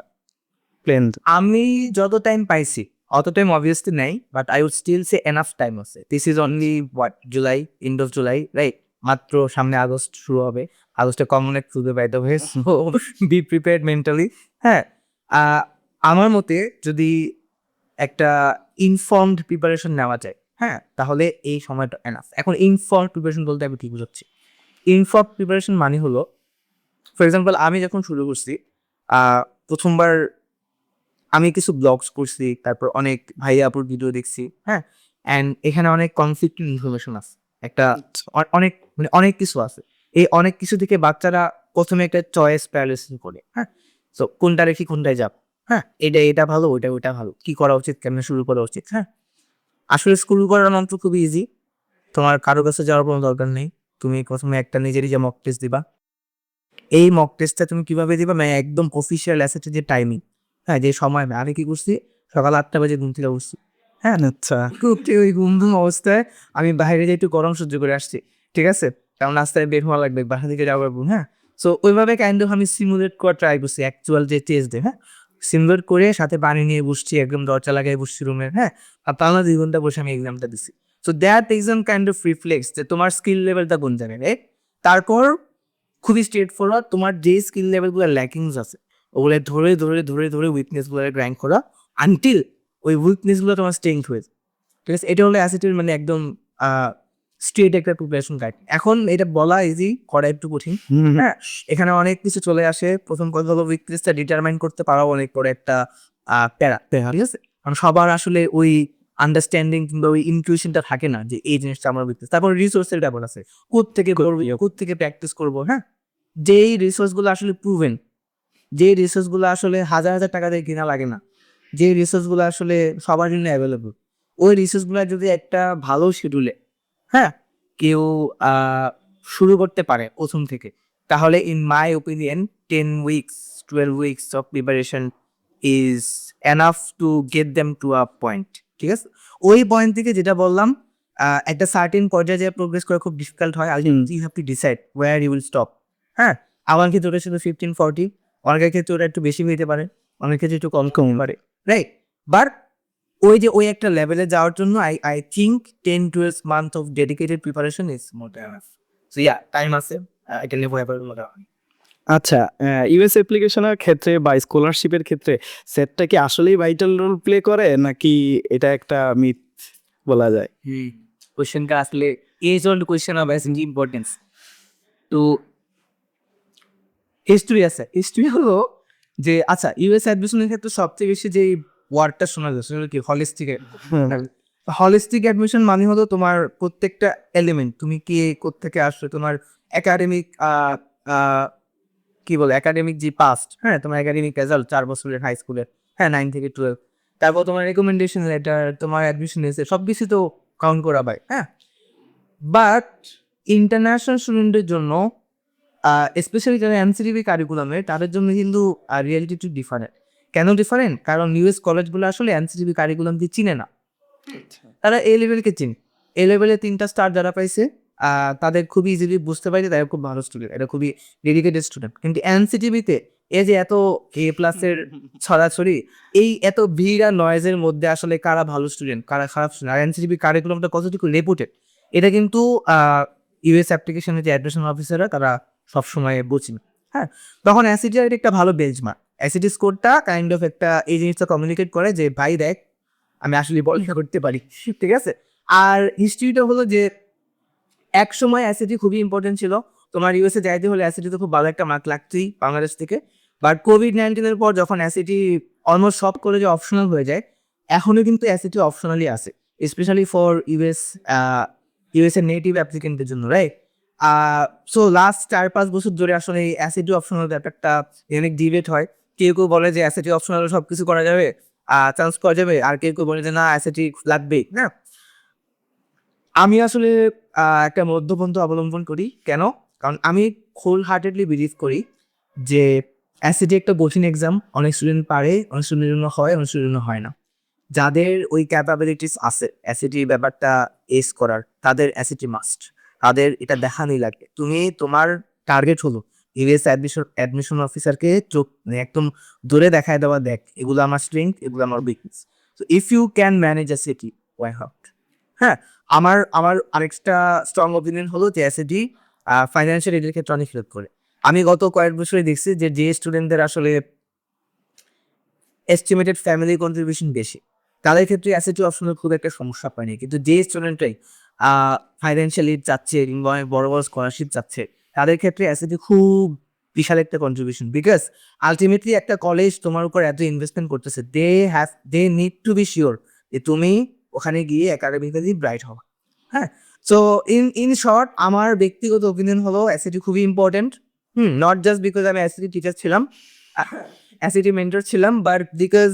প্ল্যান। আমি যত টাইম পাইছি অত টাইম অবভিয়াসলি নাই, but I would still say enough time আছে। This is only July, end of July, right? মাত্র সামনে আগস্ট শুরু হবে। আগস্টে কমন এক খুঁজে পাইতে হবে, সো বি প্রিপেয়ার্ড মেন্টালি। হ্যাঁ, আমার মতে যদি একটা ইনফর্মড প্রিপারেশন নেওয়া যায়, হ্যাঁ, তাহলে এই সময়টা এনাফ। এখন ইনফর্মড প্রিপারেশন বলতে আমি কি বুঝাচ্ছি? ইনফপ প্রিপারেশন মানে হলো, ফর এক্সাম্পল আমি যখন শুরু করছি প্রথমবার আমি কিছু ব্লগস করছি, তারপর অনেক ভাইয়া আপুর ভিডিও দেখছি, হ্যাঁ, অ্যান্ড এখানে অনেক কনফ্লিক্টিং ইনফরমেশন আছে, একটা অনেক মানে অনেক কিছু আছে। এই অনেক কিছু থেকে বাচ্চারা প্রথমে একটা চয়েস প্যারালাইসিস করে, হ্যাঁ, তো কোনটা রেখে কোনটায় যাব, হ্যাঁ, এটা ভালো, ওইটা ভালো, কি করা উচিত, কেমনে শুরু করা উচিত, হ্যাঁ। আসলে শুরু করার মন্ত্র খুবই ইজি, তোমার কারো কাছে যাওয়ার কোনো দরকার নেই। তুমি প্রথমে একটা নিজেরই যে মক টেস্ট দিবা। এই মক টেস্টটা তুমি কিভাবে দিবা, মানে একদম অফিসিয়াল অ্যাসেটের যে টাইমিং, হ্যাঁ, যে সময় আমি কি করছি, সকাল 8টা বাজে ঘুম থেকে উঠছি, হ্যাঁ, আচ্ছা। উঠে ওই ঘুম অবস্থায় আমি বাইরে যাই একটু গরম সহ্য করে আসছি, ঠিক আছে, কারণ রাস্তায় বের হওয়া লাগবে, বাসা থেকে যাওয়ার পর, হ্যাঁ। সো ওইভাবে কাইন্ড অফ আমি সিমুলেট করা ট্রাই করছি অ্যাকচুয়াল যে টেস্ট দেয়, হ্যাঁ, সিমুলেট করে সাথে পানি নিয়ে বসছি, একদম দরজা লাগাই বসছি রুমের, হ্যাঁ, আর টানা 2 ঘন্টা বসে আমি এক্সামটা দিছি। So that exam kind of reflex যে তোমার স্কিল লেভেলটা কোন জায়গায়, রাইট। তারপর খুবই স্ট্রেট ফরওয়ার্ড, তোমার যে স্কিল লেভেলগুলো ল্যাকিংস আছে ওগুলো ধরে ধরে ধরে ধরে উইকনেসগুলো গ্র্যাঙ্ক করা আনটিল ওই উইকনেসগুলো তোমার স্ট্রেংথ হয়েছে, ঠিক আছে। এটা হলো অ্যাসিটের মানে একদম স্ট্রেট একটা প্রিপারেশন গাইড। এখন এটা বলা ইজি, করা একটু কঠিন, হ্যাঁ। এখানে অনেক কিছু চলে আসে। প্রথম কথা হলো উইকনেসটা ডিটারমাইন করতে পারা অনেক বড় একটা প্যারা, ঠিক আছে। কারণ সবার আসলে ওই আন্ডারস্ট্যান্ডিং কিংবা ওই ইনটিউশনটা থাকে না যে এই জিনিসটা আমার উইকনেস। তারপর রিসোর্সের ব্যাপার আছে, কোত্থেকে করবো, কোত্থেকে প্র্যাকটিস করবো, হ্যাঁ। যেই রিসোর্সগুলো আসলে প্রুভেন, যে রিসোর্সগুলো আসলে হাজার হাজার টাকা দিয়ে কিনা লাগে না, যে রিসোর্সগুলো আসলে সবার জন্য অ্যাভেলেবল, ওই রিসোর্সগুলো যদি একটা ভালো শিডিউলে, হ্যাঁ, কেউ শুরু করতে পারে প্রথম থেকে, তাহলে in my opinion 10 weeks 12 weeks of preparation is enough to get them to a point, ঠিক আছে। ওই পয়েন্ট থেকে যেটা বললাম, একটা সার্টেন পর্যায়ে যে প্রোগ্রেস করা খুব ডিফিকাল্ট হয়, ultimately you have to decide where you will stop, হ্যাঁ। আমার ক্ষেত্রে ওটা ছিল 15-40, অনেকের ক্ষেত্রে ওটা একটু বেশি হইতে পারে, অনেকের ক্ষেত্রে একটু কম পারে, রাইট। বাট ওই যে ওই একটা লেভেলে যাওয়ার জন্য I think 10-12 months of dedicated preparation is more than enough. So yeah, time আছে, এটা নেবো এবার মনে হয়। আচ্ছা, ইউএস অ্যাপ্লিকেশনের ক্ষেত্রে বা স্কলারশিপের ক্ষেত্রে সেটটা কি আসলেই ভাইটাল রোল প্লে করে, নাকি এটা একটা মিথ বলা যায়? কোয়েশ্চেনটা আসলে age old question of importance. তো হিস্ট্রি আছে, হিস্ট্রি হলো যে আচ্ছা, ইউএস অ্যাডমিশনের ক্ষেত্রে সবচেয়ে বেশি যে ওয়ার্ডটা শোনা যায় সেটা হলো কি, হলিস্টিক। হলিস্টিক অ্যাডমিশন মানে হলো তোমার প্রত্যেকটা এলিমেন্ট, তুমি কি কোত্থেকে আসছো, তোমার একাডেমিক কি বলে, একাডেমিক যে পাস্ট, হ্যাঁ, তোমার একাডেমিক রেজাল্ট 4 বছরের হাই স্কুলের, হ্যাঁ, 9 থেকে 12, তারপর তোমার রেকমেন্ডেশন লেটার, তোমার অ্যাডমিশন এসে সব কিছু তো কাউন্ট করা হয়, হ্যাঁ। বাট ইন্টারন্যাশনাল স্টুডেন্টের জন্য, স্পেশালি যারা এনসিটিভি কারিকুলামে, তাদের জন্য কিন্তু রিয়েলিটি টু ডিফারেন্ট। কেন ডিফারেন্ট? কারণ ইউএস কলেজগুলো আসলে এনসিটিভি কারিকুলামকে চিনে না, তারা এ লেভেলকে চিনে। এ লেভেলে 3টা স্টার যারা পাইছে, তাদের খুবই ইজিলি বুঝতে পারি তারা খুব ভালো স্টুডেন্ট, এটা খুবই ডেডিকেটেড স্টুডেন্ট। কিন্তু এনসিটিভিতে এই যে এত A+-এর ছড়াছড়ি, এই এত ভিড় আর নয়েজের মধ্যে আসলে কারা ভালো স্টুডেন্ট, কারা খারাপ স্টুডেন্ট, আর এনসিটিভি কারিকুলামটা কতটুকু রেপুটেড, এটা কিন্তু ইউএস অ্যাপ্লিকেশনের যে অ্যাডমিশন অফিসাররা তারা সবসময় বুঝি না, হ্যাঁ। তখন অ্যাসিডি একটা ভালো বেঞ্চমার্ক, অ্যাসিডি স্কোরটা কাইন্ড অফ একটা এই জিনিসটা কমিউনিকেট করে যে ভাই দেখ, আমি আসলে পরীক্ষা করতে পারি, ঠিক আছে। আর হিস্ট্রিটা হলো যে এক সময় অ্যাসিডি খুবই ইম্পর্টেন্ট ছিল, তোমার ইউএসএ যাইতে হলে অ্যাসিডিতে খুব ভালো একটা মার্ক লাগতেই বাংলাদেশ থেকে। বাট কোভিড-19 পর যখন অ্যাসিডি অলমোস্ট সব কলেজে অপশনাল হয়ে যায়, এখনও কিন্তু অ্যাসিডি অপশনালি আছে, স্পেশালি ফর ইউএসএ নেটিভ অ্যাপ্লিকেন্টের জন্য, রাইট। সো লাস্ট 4-5 বছর ধরে আসলে এই অ্যাসিডি অপশনাল ব্যাপারটা অনেক ডিবেট হয়। কেউ কেউ বলে যে অ্যাসিডি অপশনাল সব কিছু করা যাবে, চান্স করা যাবে, আর কেউ কেউ বলে যে না, অ্যাসিডি লাগবেই, হ্যাঁ। আমি আসলে একটা মধ্যপন্থা অবলম্বন করি। কেন? কারণ আমি হোল হার্টেডলি বিলিভ করি যে অ্যাসিডি একটা কঠিন এক্সাম, অনেক স্টুডেন্ট পারে, অনেক স্টুডেন্টের জন্য হয়, অনেক স্টুডেন্টের জন্য হয় না। যাদের ওই ক্যাপাবিলিটিস আছে অ্যাসিডি ব্যাপারটা এস করার, তাদের অ্যাসিডি মাস্ট, তাদের এটা দেখানোই লাগে। তুমি তোমার টার্গেট হলো ইউএস অ্যাডমিশন অফিসারকে চোখ একদম দূরে দেখায় দেওয়া, দেখ এগুলো আমার স্ট্রেংথ, এগুলো আমার weakness. So if you can manage অ্যাসিডি, ওয়াই নট? হ্যাঁ, আমার আমার আরেকটা স্ট্রং অপিনিয়ন হলো যে অ্যাসিডি ফাইন্যান্সিয়াল এডের ক্ষেত্রে অনেক হেল্প করে। আমি গত কয়েক বছরে দেখছি যে স্টুডেন্টদের আসলে এস্টিমেটেড ফ্যামিলি কন্ট্রিবিউশন বেশি, তাদের ক্ষেত্রে অ্যাসিডি অপশনের খুব একটা সমস্যা পায়নি। কিন্তু যে স্টুডেন্টরাই ফাইন্যান্সিয়ালি চাচ্ছে কিংবা অনেক বড় বড় স্কলারশিপ চাচ্ছে, তাদের ক্ষেত্রে অ্যাসিটি খুব বিশাল একটা কন্ট্রিবিউশন, বিকজ আলটিমেটলি একটা কলেজ তোমার উপর এত ইনভেস্টমেন্ট করতেছে, they need to be sure যে তুমি ওখানে গিয়ে একাডেমিক্যালি ব্রাইট হও। হ্যাঁ, সো ইন শর্ট আমার ব্যক্তিগত ওপিনিয়ন হলো অ্যাসিটি খুবই ইম্পর্টেন্ট। নট জাস্ট বিকজ আমি অ্যাসিটি টিচার ছিলাম, অ্যাসিটি মেন্টর ছিলাম, বাট বিকজ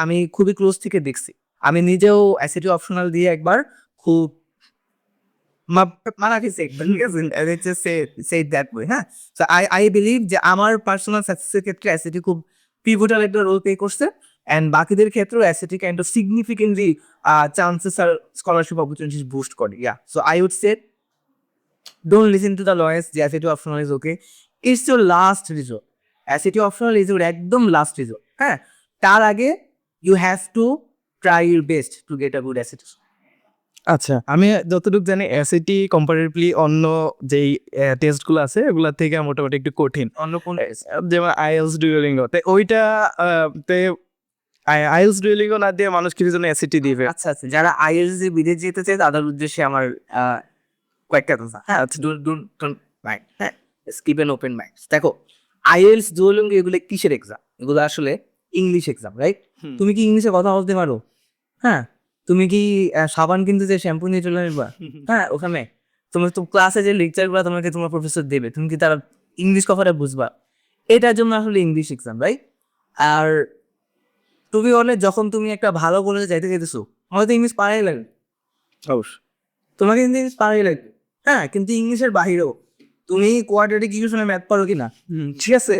আমি খুবই ক্লোজ থেকে দেখছি। আমি নিজেও অ্যাসিটি অপশনাল দিয়ে একবার খুব মারা গেছে একবার, ঠিক আছে? Say it that way, হ্যাঁ। So I believe যে আমার পার্সোনাল সাকসেসের ক্ষেত্রে অ্যাসিটি খুব পিভটাল একটা রোল প্লে করছে, অ্যান্ড বাকিদের ক্ষেত্রেও ACT kind of significantly chances আর স্কলারশিপ অপরচুনিটিস বুস্ট করে। So I would say don't listen to the lawyers যে ACT optional is okay, it's your last resort. ACT optional is your একদম লাস্ট রিজোর্ট। হ্যাঁ, তার আগে you have to try your best to get a good ACT. আচ্ছা, আমি যতটুকু জানি অ্যাসিটি কম্পারেটিভলি অন্য যেই টেস্টগুলো আছে এগুলোর থেকে মোটামুটি একটু কঠিন। অন্য কোন যেমন আইএলস ডুয়োলিঙ্গো, তো ওইটা আইএলস ডুয়োলিঙ্গো না দিয়ে মানুষ কিছু জন্য অ্যাসিটি দিবে। আচ্ছা আচ্ছা, যারা আইএলস এ বিদেশ যেতে চায় তাদের উদ্দেশ্যে আমার কয়েকটা কথা। হ্যাঁ, মাইন্ড, হ্যাঁ, কিপ এন ওপেন মাইন্ড। দেখো, আইএলস ডুওলিঙ্গো এগুলো কিসের এক্সাম? এগুলো আসলে ইংলিশ এক্সাম, রাইট? তুমি কি ইংলিশে কথা বলতে পারো? হ্যাঁ, তুমি কি সাবান কিনতে যে শ্যাম্পু নিয়ে চলে আসবা? হ্যাঁ, ওখানে তোমার তো ক্লাসে যে লেকচারগুলো তোমাকে তোমার প্রফেসর দেবে, তুমি কি তার ইংলিশ কথাটা বুঝবা? এটার জন্য আসলে ইংলিশ এক্সাম, রাইট? আর তুমি বলে যখন তুমি একটা ভালো কলেজে যাইতে চাইতেছো, হয়তো ইংলিশ পারাই লাগবে, অবশ্যই। তোমাকে কিন্তু ইংলিশ পারাই লাগবে। হ্যাঁ, কিন্তু ইংলিশের বাহিরেও তুমি কোয়াড্রেটিক ইকুয়েশনে ম্যাথ পারো কিনা, ঠিক আছে,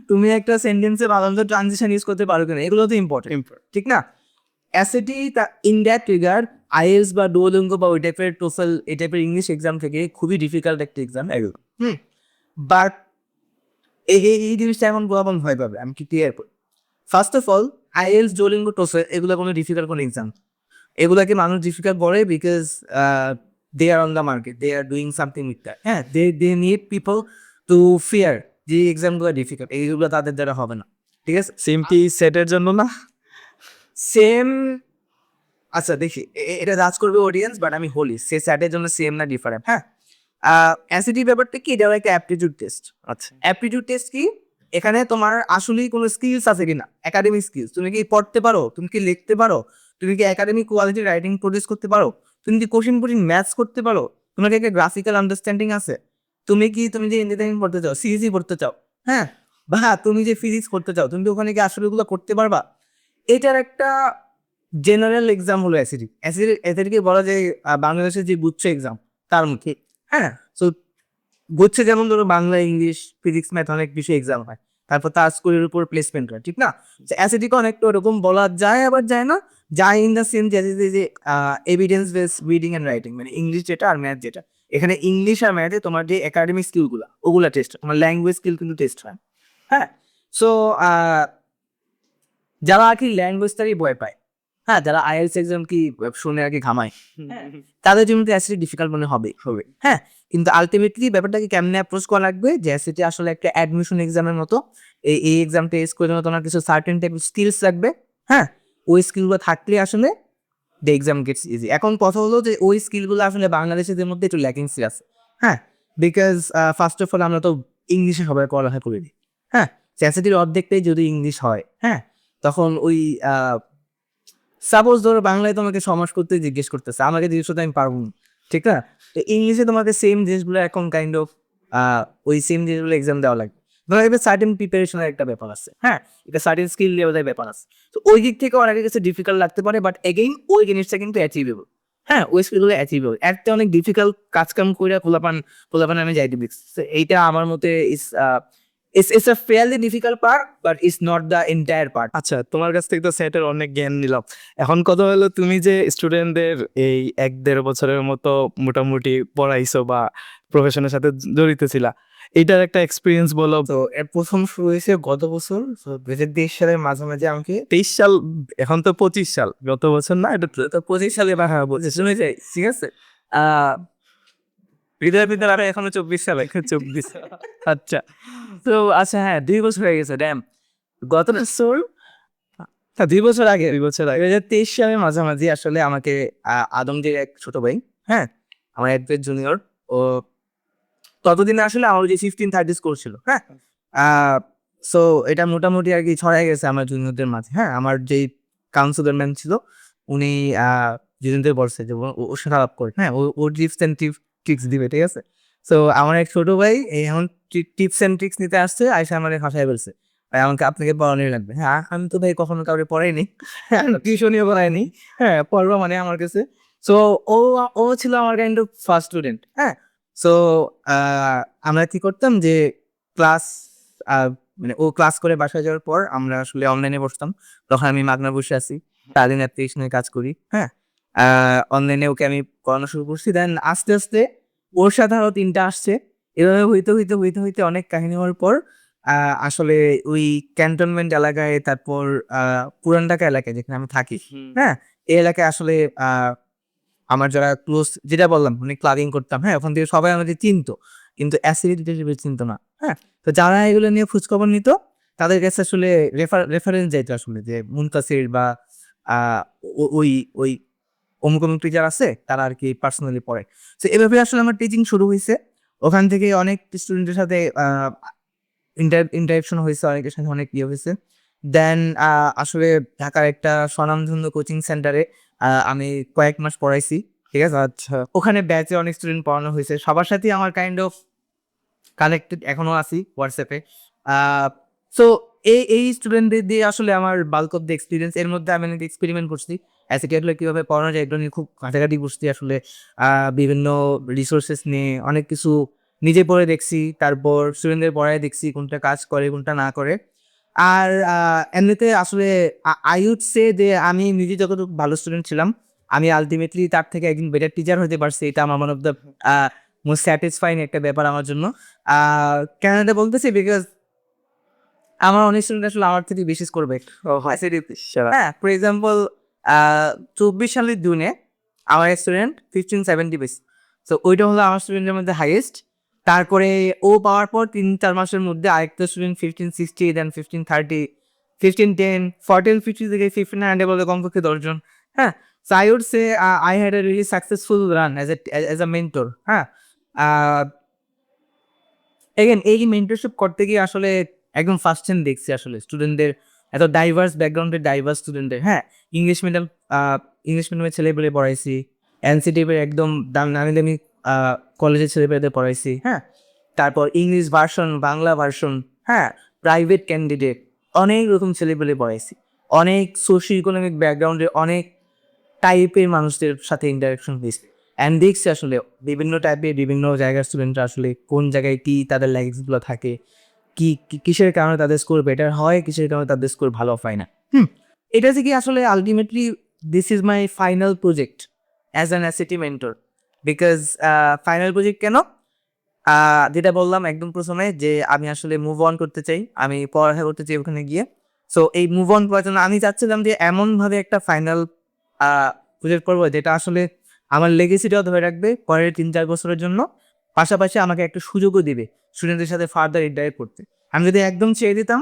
তুমি একটা সেন্টেন্সে ভালো ট্রানজিশন ইউজ করতে পারো কিনা, এগুলো তো ইম্পর্টেন্ট, ঠিক না? অ্যাসিটি ইন দ্যাট রিগার্ড আইএলস বা ডুওলিঙ্গো বা ওই টাইপের টোফেল এই টাইপের ইংলিশ এক্সাম থেকে খুবই ডিফিকাল্ট একটা এক্সাম। বাট এই জিনিসটা এখন বরাবর ভয় পাবে, আমি কি ক্লিয়ার করি। First of all, IELTS Duolingo TOEFL এগুলো কোনো ডিফিকাল্ট কোনো এক্সাম, এগুলাকে মানুষ ডিফিকাল্ট বলে because they are on the market, they are doing something with that. হ্যাঁ, they need people to fear যে এক্সামগুলো ডিফিকাল্ট, এইগুলো তাদের দ্বারা হবে না, ঠিক আছে? সেম কি সেটের জন্য না? সেম, আচ্ছা দেখি এটা রাজ করবে অডিয়েন্স, বাট আমি বলি সে স্যাটের জন্য সেম না ডিফারেন্ট। হ্যাঁ, অ্যাসিটি ব্যাপারটা কি, এটাও একটা অ্যাপটিটিউড টেস্ট। আচ্ছা, অ্যাপটিটিউড টেস্ট কি, এখানে তোমার আসলেই কোনো স্কিলস আছে কিনা, একাডেমিক স্কিলস, তুমি কি পড়তে পারো, তুমি কি লিখতে পারো, তুমি কি একাডেমিক কোয়ালিটি রাইটিং প্রডিউস করতে পারো, তুমি কি কঠিন ম্যাথস করতে পারো, তোমার কি একটা গ্রাফিক্যাল আন্ডারস্ট্যান্ডিং আছে, তুমি যে ইঞ্জিনিয়ারিং পড়তে চাও, সিএসি পড়তে চাও, হ্যাঁ, বা তুমি যে ফিজিক্স করতে চাও, তুমি কি ওখানে কি আসলে ওগুলো করতে পারবা? এটার একটা জেনারেল এক্সাম হলো অ্যাসিডি। অ্যাসিডিকে বলা যায় বাংলাদেশের যে গুচ্ছ এক্সাম তার মুখে। হ্যাঁ, সো গুচ্ছে যেমন ধরো বাংলা, ইংলিশ, ফিজিক্স, ম্যাথ অনেক বিষয় এক্সাম হয়, তারপর তার স্কুলের উপর প্লেসমেন্ট হয়, ঠিক না? অ্যাসিডিকে অনেকটা ওরকম বলা যায় আবার যায় না, যায় ইন দ্য সেন্স যে evidence base reading and writing, মানে ইংলিশ যেটা আর ম্যাথ যেটা, এখানে ইংলিশ আর ম্যাথে তোমার যে একাডেমিক স্কিলগুলো ওগুলা টেস্ট, তোমার ল্যাঙ্গুয়েজ স্কিল কিন্তু টেস্ট হয়। হ্যাঁ, সো যারা আর কি ল্যাঙ্গুয়েজটারই ভয় পায়, হ্যাঁ, যারা আইএলস এক্সাম কি শুনে আর কি ঘামায়, তাদের জন্য তো অ্যাসিডি ডিফিকাল্ট মনে হবে। হ্যাঁ, কিন্তু আলটিমেটলি ব্যাপারটাকে কেমনে অ্যাপ্রোচ করা লাগবে, যে অ্যাসিডি আসলে একটা অ্যাডমিশন এক্সামের মতো, এই এক্সামটা এস করে জন্য তোমার কিছু সার্টেন টাইপ স্কিলস লাগবে। হ্যাঁ, ওই স্কিলগুলো থাকলে আসলে দ্য এক্সাম গেটস ইজি। এখন কথা হলো যে ওই স্কিলগুলো আসলে বাংলাদেশিদের মধ্যে একটু ল্যাকিংসি আছে। হ্যাঁ, বিকজ ফার্স্ট অফ অল আমরা তো ইংলিশে সবাই পড়ালেখা করি নি। হ্যাঁ, অ্যাসিডির অর্ধেকটাই যদি ইংলিশ হয়, হ্যাঁ, তখন ওই সাপোজ ধরো বাংলায় তোমাকে সমাস করতে জিজ্ঞেস করতেছে, আমাকে জিজ্ঞেস আমি পারবো না, ঠিক না? তো ইংলিশে তোমাকে সেম জিনিসগুলো এখন কাইন্ড অফ ওই সেম জিনিসগুলো এক্সাম দেওয়া লাগবে। ধরো এবার সার্টেন প্রিপারেশনের একটা ব্যাপার আছে, হ্যাঁ, এটা সার্টেন স্কিল লেভেলের ব্যাপার আছে। তো ওই দিক থেকে অনেকের কাছে ডিফিকাল্ট লাগতে পারে, বাট এগেইন ওই জিনিসটা কিন্তু অ্যাচিভেবল। হ্যাঁ, ওই স্কিলগুলো অ্যাচিভেবল, একটা অনেক ডিফিকাল্ট কাজকাম করে পোলাপান আমি যাইতে দিচ্ছি, এইটা আমার মতে ইস it's a fairly difficult part, but it's not the entire part. আচ্ছা, তোমার কাছ থেকে তো সেটের অনেক জ্ঞান নিলাম। এখন কথা হলো, তুমি যে স্টুডেন্টদের এই 1-1.5 বছরের মতো মোটামুটি পড়াইছো বা প্রফেশনের সাথে জড়িত ছিলা, এইটার একটা এক্সপিরিয়েন্স বলো। তো এর প্রথম শুরু হয়েছে গত বছর, 2023 সালের মাঝামাঝি আমাকে। 23 সাল, এখন তো 25 সাল, গত বছর না, এটা তো 25 সালে বা হ্যাঁ বলছে শুনে যাই, ঠিক আছে। হৃদয় আর এখনো 24 সালে 24। আচ্ছা, তো আচ্ছা, হ্যাঁ 2 বছর হয়ে গেছে, ড্যাম। গত বছর, 2 বছর আগে, 2 বছর আগে। 2023 সালের মাঝামাঝি আসলে আমাকে আদমদের এক ছোট ভাই, হ্যাঁ, আমার এক জুনিয়র, ও ততদিনে আসলে আমার যে 15-30 স্কোর ছিল, হ্যাঁ। সো এটা মোটামুটি আর কি ছড়াই গেছে আমার জুনিয়রদের মাঝে, হ্যাঁ। আমার যেই কাউন্সিলর ম্যাম ছিল উনি জুনিয়রদের বলছে যে ও খারাপ করে, হ্যাঁ, ও টিপস অ্যান্ড ট্রিক্স দিবে, ঠিক আছে। সো আমার এক ছোট ভাই এই এখন টিপস অ্যান্ড ট্রিক্স নিতে আসছে, আইসা আমার ভাষায় বলছে ভাই আমাকে আপনাকে পড়ানোই লাগবে। হ্যাঁ, আমি তো ভাই কখনো কাউকে পড়াইনি, টিউশনিও করাইনি, হ্যাঁ, পড়বো মানে আমার কাছে। সো ও ও ছিল আমার কাইন্ড অফ ফার্স্ট স্টুডেন্ট, হ্যাঁ। সো আমরা কি করতাম যে ক্লাস মানে ও ক্লাস করে বাসায় যাওয়ার পর আমরা আসলে অনলাইনে বসতাম। তখন আমি মাগনা বসে আছি, সারাদিন অ্যাপ্লিকেশনের কাজ করি, হ্যাঁ। অনলাইনে ওকে আমি পড়ানো শুরু করছি। দেন আস্তে আস্তে ওর সাথে আরো ৩টা আসছে। এভাবে হইতে অনেক কাহিনী হওয়ার পর আসলে ওই ক্যান্টনমেন্ট এলাকায়, তারপর পুরান ঢাকা এলাকায় যেখানে আমি থাকি, হ্যাঁ, এই এলাকায় আসলে আমার যারা ক্লোজ, যেটা বললাম মানে ক্লাবিং করতাম, হ্যাঁ, ওখান থেকে সবাই আমাদের চিনতো, কিন্তু অ্যাসিডিটি হিসেবে চিনতো না, হ্যাঁ। তো যারা এগুলো নিয়ে খোঁজখবর নিত তাদের কাছে আসলে রেফারেন্স যাইতো আসলে, যে মুনতাসির বা আহ, ওই ওই অমুক অমুক টিচার আছে তারা আর কি পার্সোনালি পড়ে। তো এভাবে আসলে আমার টিচিং শুরু হয়েছে। ওখান থেকে অনেক স্টুডেন্টের সাথে ইন্টারাকশন হয়েছে, অনেকের সাথে অনেক ইয়ে হয়েছে। দেন আসলে ঢাকার একটা স্বনামধন্য কোচিং সেন্টারে আমি কয়েক মাস পড়াইছি, ঠিক আছে। আচ্ছা। ওখানে ব্যাচে অনেক স্টুডেন্ট পড়ানো হয়েছে, সবার সাথেই আমার কাইন্ড অফ কানেক্টেড এখনো আছি হোয়াটসঅ্যাপে। সো এই স্টুডেন্টদের দিয়ে আসলে আমার বাল্ক অফ দ্য এক্সপিরিয়েন্স। এর মধ্যে আমি অনেক এক্সপেরিমেন্ট করছি, অ্যাসিটিয়াগুলো কীভাবে পড়ানো যায় এগুলো নিয়ে খুব ঘাটাঘাটি করছি আসলে। বিভিন্ন রিসোর্সেস নিয়ে অনেক কিছু নিজে পড়ে দেখছি, তারপর স্টুডেন্টদের পড়ায় দেখছি কোনটা কাজ করে কোনটা না করে। আর এমনিতে আসলে আই উড সে যে আমি নিজে যতটুকু ভালো স্টুডেন্ট ছিলাম, আমি আলটিমেটলি তার থেকে একদিন বেটার টিচার হতে পারছি। এটা আমার one of the most satisfying একটা ব্যাপার আমার জন্য। কেন এটা বলতেছি, বিকজ আমার অনেক স্টুডেন্ট আসলে আমার থেকে বেশি করবে। হ্যাঁ, ফর এক্সাম্পল 24 সালের জুনে আমার স্টুডেন্ট 1570 পেয়েছে। সো ওইটা হলো আমার স্টুডেন্টের মধ্যে হাইয়েস্ট। তারপরে ও পাওয়ার পর 3-4 মাসের মধ্যে আরেকটা স্টুডেন্ট 1560, দেন 1530, 1510, 1450 থেকে 1500 বলে কমপক্ষে 10 জন। হ্যাঁ, so I would say I had a really successful run as a mentor. হ্যাঁ, এগেন এই মেন্টরশিপ করতে গিয়ে আসলে একদম ফার্স্ট হ্যান্ড দেখছি আসলে স্টুডেন্টদের এত ডাইভার্স ব্যাকগ্রাউন্ডের ডাইভার্স স্টুডেন্টদের। হ্যাঁ, ইংলিশ মিডিয়াম ইংলিশ মিডিয়ামের ছেলেপেলে পড়াইছি, এনসিটিভির একদম নামি দামি কলেজের ছেলেপেলেদের পড়াইছি, হ্যাঁ। তারপর ইংলিশ ভার্সন, বাংলা ভার্সন, হ্যাঁ, প্রাইভেট ক্যান্ডিডেট, অনেক রকম ছেলেপেলে পড়াইছি। অনেক সোশিও ইকোনমিক ব্যাকগ্রাউন্ডের অনেক টাইপের মানুষদের সাথে ইন্টারাকশন হয়েছে, অ্যান্ড দেখছি আসলে বিভিন্ন টাইপের বিভিন্ন জায়গার স্টুডেন্টরা আসলে কোন জায়গায় কি তাদের ল্যাগসগুলো থাকে, কিসের কারণে তাদের স্কোর বেটার হয়, কিসের কারণে তাদের স্কোর ভালো হয় না। এটা থেকে আসলে ultimately this is my final project as an ACT mentor. Because final project কেন, যেটা বললাম একদম প্রথমে, যে আমি আসলে মুভ অন করতে চাই, আমি পড়ালেখা করতে চাই ওখানে গিয়ে। সো এই মুভ অন করার জন্য আমি চাচ্ছিলাম যে এমনভাবে একটা ফাইনাল প্রজেক্ট করবো যেটা আসলে আমার লেগেসিটাও ধরে রাখবে পরের 3-4 বছরের জন্য, পাশাপাশি আমাকে একটা সুযোগও দিবে স্টুডেন্টদের সাথে ফার্দার ইন্টারেক্ট করতে। আমি যদি একদম ছেড়ে দিতাম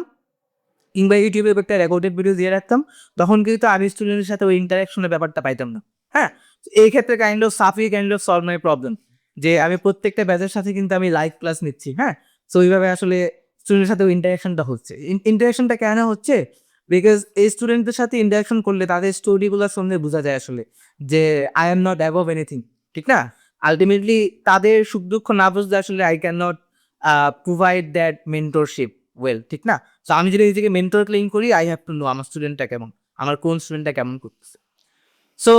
কিংবা ইউটিউবে একটা রেকর্ডেড ভিডিও দিয়ে রাখতাম, তখন কিন্তু আমি স্টুডেন্টের সাথে ওই ইন্টারাকশনের ব্যাপারটা পাইতাম না। হ্যাঁ, এই ক্ষেত্রে kind of solve my problem, যে আমি প্রত্যেকটা ব্যাচের সাথে কিন্তু আমি লাইভ ক্লাস নিচ্ছি। হ্যাঁ, সো ওইভাবে আসলে স্টুডেন্টের সাথে ইন্টারাকশনটা হচ্ছে। ইন্টারাকশনটা কেন হচ্ছে, বিকজ এই স্টুডেন্টদের সাথে ইন্টারাকশন করলে তাদের স্টোরিগুলো শুনলে বোঝা যায় আসলে যে I am not above anything, ঠিক না। আলটিমেটলি তাদের সুখ দুঃখ না বুঝলে আসলে I can not provide that mentorship well, ঠিক না। সো আমি যদি নিজেকে মেন্টর ক্লেম করি, আই হ্যাভ টু নো আমার স্টুডেন্টটা কেমন, আমার কোন স্টুডেন্টটা কেমন করতেছে। সো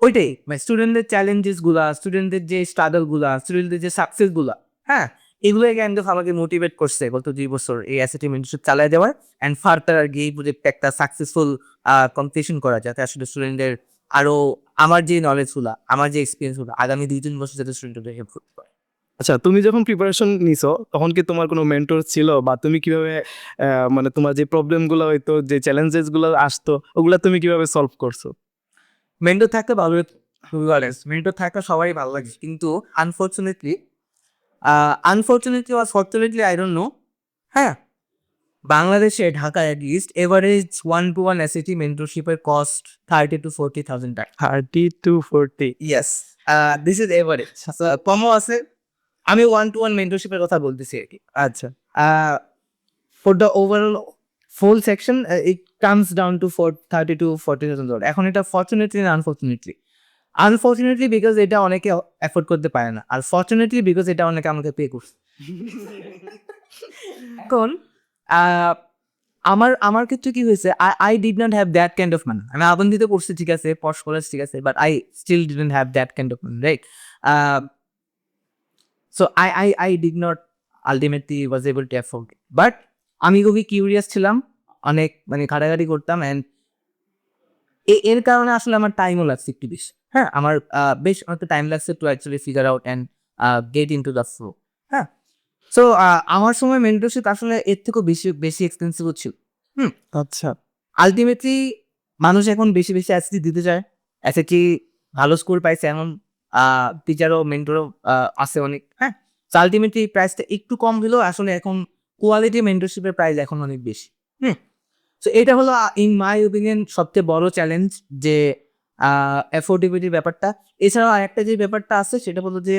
ওইটাই স্টুডেন্টদের চ্যালেঞ্জেসগুলা, স্টুডেন্টদের যে স্ট্রাগলগুলা, স্টুডেন্টদের যে সাকসেসগুলা, হ্যাঁ, এগুলোই কাইন্ড অফ আমাকে মোটিভেট করছে গত 2 বছর এই অ্যাসিটি মেন্টরশিপ চালিয়ে দেওয়ার, অ্যান্ড ফার্দার আর কি এই প্রজেক্টটা একটা সাকসেসফুল কমপ্লিশন করা, যাতে আসলে স্টুডেন্টদের আরও আমার যে নলেজগুলা, আমার যে এক্সপিরিয়েন্সগুলো আগামী 2-3 বছর যাতে স্টুডেন্টদের হেল্প করতে পারে। আচ্ছা, তুমি যখন প্রিপারেশন নিছো তখন কি তোমার কোনো মেন্টর ছিল, বা তুমি কিভাবে মানে তোমার যে প্রবলেমগুলো হইতো, যে চ্যালেঞ্জেসগুলো আসতো, ওগুলা তুমি কিভাবে সলভ করছো? মেন্টর থাকতে ভালো, মেন্টর থাকা সবারই ভালো লাগে, কিন্তু unfortunately fortunately I don't know, হ্যাঁ, বাংলাদেশে Dhaka at least average 1-to-1 ACT মেন্টরশিপের কস্ট 30,000 to 40,000 টাকা। 30 to 40? Yes, this is average, কমও আছে আমি 1-to-1 মেন্টরশিপের কথা বলতেছি আর কি। আচ্ছা for the overall full section it comes down to 30 to 40,000 dollar. এখন এটা ফরচুনেটলি না আনফরচুনেটলি বিকজ এটা অনেকে অ্যাফোর্ড করতে পারে না, আর ফরচুনেটলি বিকজ এটা অনেকে আমাকে পে করছে। এখন আমার ক্ষেত্রে কি হয়েছে, I did not have that kind of money. আমি আবন্ধিতে পড়ছি ঠিক আছে, পশ কলেজ ঠিক আছে, but I still didn't have that kind of money, right? So I did not ultimately was able to afford. But আমি খুবই কিউরিয়াস ছিলাম, অনেক মানে ঘাটাঘাটি করতাম, অ্যান্ড এর কারণে আসলে আমার টাইমও লাগছে একটু বেশি। হ্যাঁ, আমার বেশ অনেকটা টাইম লাগছে to actually figure out and get into the flow. হ্যাঁ, সো আমার সময় মেন্টরশিপ আসলে এর থেকেও বেশি বেশি এক্সপেন্সিভ ছিল। আচ্ছা আলটিমেটলি মানুষ এখন বেশি বেশি অ্যাসিটি দিতে চায়। অ্যাসিটি ভালো স্কোর পাইছে এমন টিচারও মেন্টরও আছে অনেক। হ্যাঁ, সো আলটিমেটলি প্রাইসটা একটু কম হলেও আসলে এখন কোয়ালিটি মেন্টরশিপের প্রাইস এখন অনেক বেশি। সো এটা হলো ইন মাই ওপিনিয়ন সবচেয়ে বড় চ্যালেঞ্জ, যে অ্যাফোর্ডেবিলিটির ব্যাপারটা। এছাড়াও আরেকটা যে ব্যাপারটা আছে সেটা হলো যে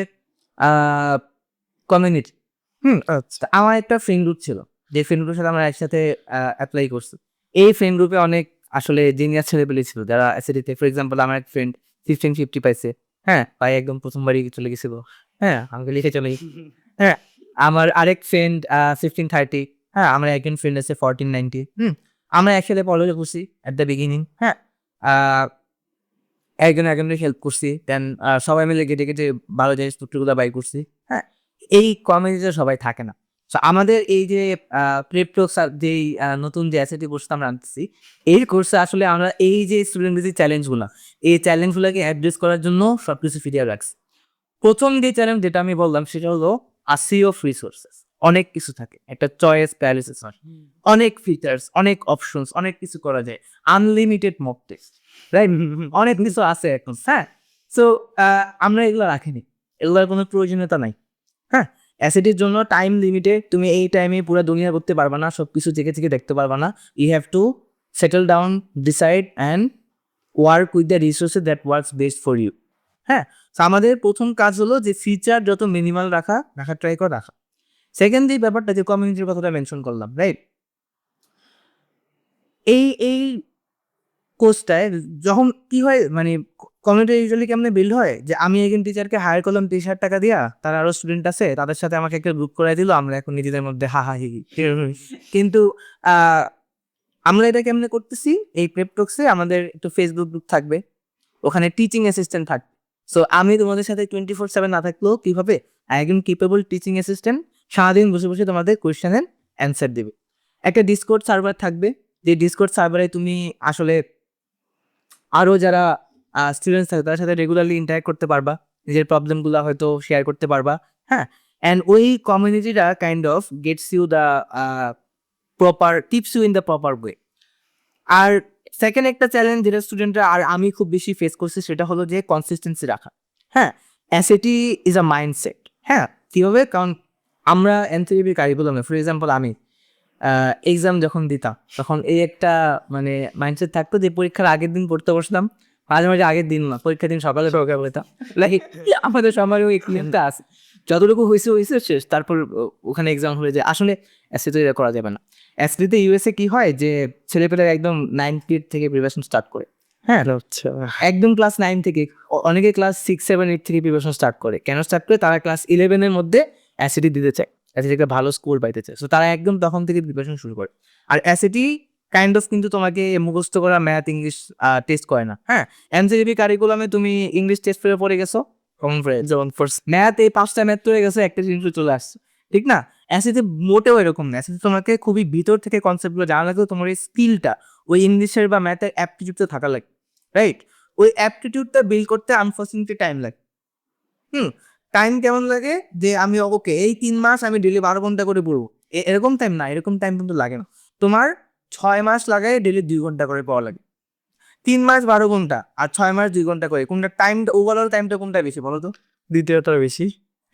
কমিউনিটি। আচ্ছা আমার একটা ফ্রেন্ড গ্রুপ ছিল, যে ফ্রেন্ড গ্রুপের সাথে আমরা একসাথে অ্যাপ্লাই করছি। এই ফ্রেন্ড গ্রুপে অনেক আসলে জিনিয়াস ছেলেপেলে ছিল যারা এসএডিতে, ফর এক্সাম্পল আমার এক ফ্রেন্ড 1550 পাইছে। হ্যাঁ, ভাই একদম প্রথমবারই চলে গেছিল। হ্যাঁ, আমাকে লিখে চলে গেছে। হ্যাঁ, আমার আরেক ফ্রেন্ড 1530। হ্যাঁ, আমার একজন ফ্রেন্ড আছে 1490। আমরা একসাথে পড়ালেখা করছি অ্যাট দ্য বিগিনিং। হ্যাঁ, একজনের হেল্প করছি, দেন সবাই মিলে কেটে কেটে ভালো জিনিসপত্রগুলো বাই করছি। হ্যাঁ, এই কমিউনিটিতে সবাই থাকে না। সো আমাদের এই যে প্রেপটক্স যেই নতুন যে অ্যাসেটি কোর্সটা আমরা আনতেছি, এই কোর্সে আসলে আমরা এই যে স্টুডেন্টদের যে চ্যালেঞ্জগুলো, এই চ্যালেঞ্জগুলোকে অ্যাড্রেস করার জন্য সব কিছু ফিরিয়ে রাখছি। প্রথম যে চ্যালেঞ্জ যেটা আমি বললাম সেটা হলো আসি অফ রিসোর্সেস। অনেক কিছু থাকে, একটা চয়েস প্যারালিসিস হয়, অনেক ফিচার্স, অনেক অপশনস, অনেক কিছু করা যায়, আনলিমিটেড মক টেস্ট, রাইট? অনেক কিছু আছে এখন। হ্যাঁ, সো আমরা এগুলো রাখিনি, এগুলোর কোনো প্রয়োজনীয়তা নাই। হ্যাঁ, অ্যাসিডির জন্য টাইম লিমিটেড, তুমি এই টাইমে পুরো দুনিয়া করতে পারবা না, সব কিছু চেকে চেকে দেখতে পারবা না। You have to settle down, decide and work with the resources that works best for you. হ্যাঁ, তো আমাদের প্রথম কাজ হলো যে ফিচার যত মিনিমাল রাখার ট্রাই করে রাখা। সেকেন্ড যে ব্যাপারটা, যে কমিউনিটির কথাটা মেনশন করলাম, রাইট? এই কোর্সটায় যখন কি হয়, মানে কমিউনিটি ইউজুয়ালি কেমনে বিল্ড হয়, যে আমি একজন টিচারকে হায়ার করলাম 30,000 টাকা দিয়া, তার আরো স্টুডেন্ট আছে, তাদের সাথে আমাকে একটা গ্রুপ করে দিল, আমরা এখন নিজেদের মধ্যে হা হা হি হি। কিন্তু আমরা এটা কেমনে করতেছি, এই প্রেপটক্সে আমাদের একটু ফেসবুক গ্রুপ থাকবে, ওখানে টিচিং অ্যাসিস্ট্যান্ট থাকবে। সো আমি তোমাদের সাথে 24/7 না থাকলেও কি হবে, একজন কেপেবল টিচিং অ্যাসিস্ট্যান্ট সারাদিন বসে বসে তোমাদের কোয়েশ্চেনের অ্যান্সার দেবে। একটা ডিসকর্ড সার্ভার থাকবে, যে ডিসকর্ড সার্ভারে তুমি আসলে আরও যারা স্টুডেন্টস থাকে তাদের সাথে রেগুলারলি ইন্টারেক্ট করতে পারবা, নিজের প্রবলেমগুলো হয়তো শেয়ার করতে পারবা। হ্যাঁ, অ্যান্ড ওই কমিউনিটিটা kind of gets you the proper tips you in the proper way. আর সেকেন্ড একটা চ্যালেঞ্জ যেটা স্টুডেন্টরা আর আমি খুব বেশি ফেস করছি, সেটা হলো যে কনসিস্টেন্সি রাখা। হ্যাঁ, অ্যাসিটি ইজ আ মাইন্ডসেট। হ্যাঁ, কীভাবে, কারণ আমরা এনসিবি কারিকুলাম, ফর এক্সাম্পল আমি এক্সাম যখন দিতাম তখন এই একটা মানে মাইন্ডসেট থাকতো যে পরীক্ষার আগের দিন পড়তে বসলাম, মাঝে মাঝে আগের দিন না, পরীক্ষার দিন সকালে বলতাম, লাইক আমাদের সবারই ওই এক্সপিরিয়েন্সটা আছে, যতটুকু হয়েছে শেষ, তারপর ওখানে এক্সাম হয়ে যায়। আসলে অ্যাসিতে এটা করা যাবে না। অ্যাসিতে ইউএসএ কি হয়, যে ছেলেপেলেরা একদম 9 থেকে প্রিপারেশন স্টার্ট করে। হ্যাঁ, আচ্ছা একদম ক্লাস 9 থেকে, অনেকে ক্লাস 6, 7, 8 থেকে প্রিপারেশন স্টার্ট করে। কেন স্টার্ট করে, তারা ক্লাস 11-এর মধ্যে অ্যাসিডি দিতে চায়, অ্যাসিডি একটা ভালো স্কোর পাইতে চায়। সো তারা একদম তখন থেকে প্রিপারেশন শুরু করে। আর অ্যাসিডি কাইন্ড অফ কিন্তু তোমাকে মুখস্থ করা ম্যাথ ইংলিশ টেস্ট করে না। হ্যাঁ, এনসিডিবি কারিকুলামে তুমি ইংলিশ টেস্ট পেপার পড়ে গেছো, কমন ফ্রেন্ড, যেমন ফার্স্ট ম্যাথ, এই 5টা ম্যাথ পড়ে গেছো, একটা জিনিস চলে আসছে, ঠিক না? অ্যাসিডি মোটেও এরকম না। অ্যাসিডি তোমাকে খুবই ভিতর থেকে কনসেপ্টগুলো জানা লাগবে, তোমার এই স্কিলটা ওই ইংলিশের বা ম্যাথের অ্যাপটিটিউডটা থাকা লাগবে, রাইট? ওই অ্যাপটিটিউডটা বিল্ড করতে আনফর্চুনেটলি টাইম লাগে। টাইম কেমন লাগে, যে আমি ওকে এই 3 মাস আমি ডেলি 12 ঘন্টা করে পড়বো, এরকম টাইম না, এরকম টাইম কিন্তু লাগে না। তোমার 6 মাস লাগায় ডেলি 2 ঘন্টা করে পড়া লাগে। 3 মাস 12 ঘন্টা আর 6 মাস 2 ঘন্টা করে, কোনটা টাইমটা, ওভারঅল টাইমটা কোনটা বেশি বলো তো? দ্বিতীয়টা বেশি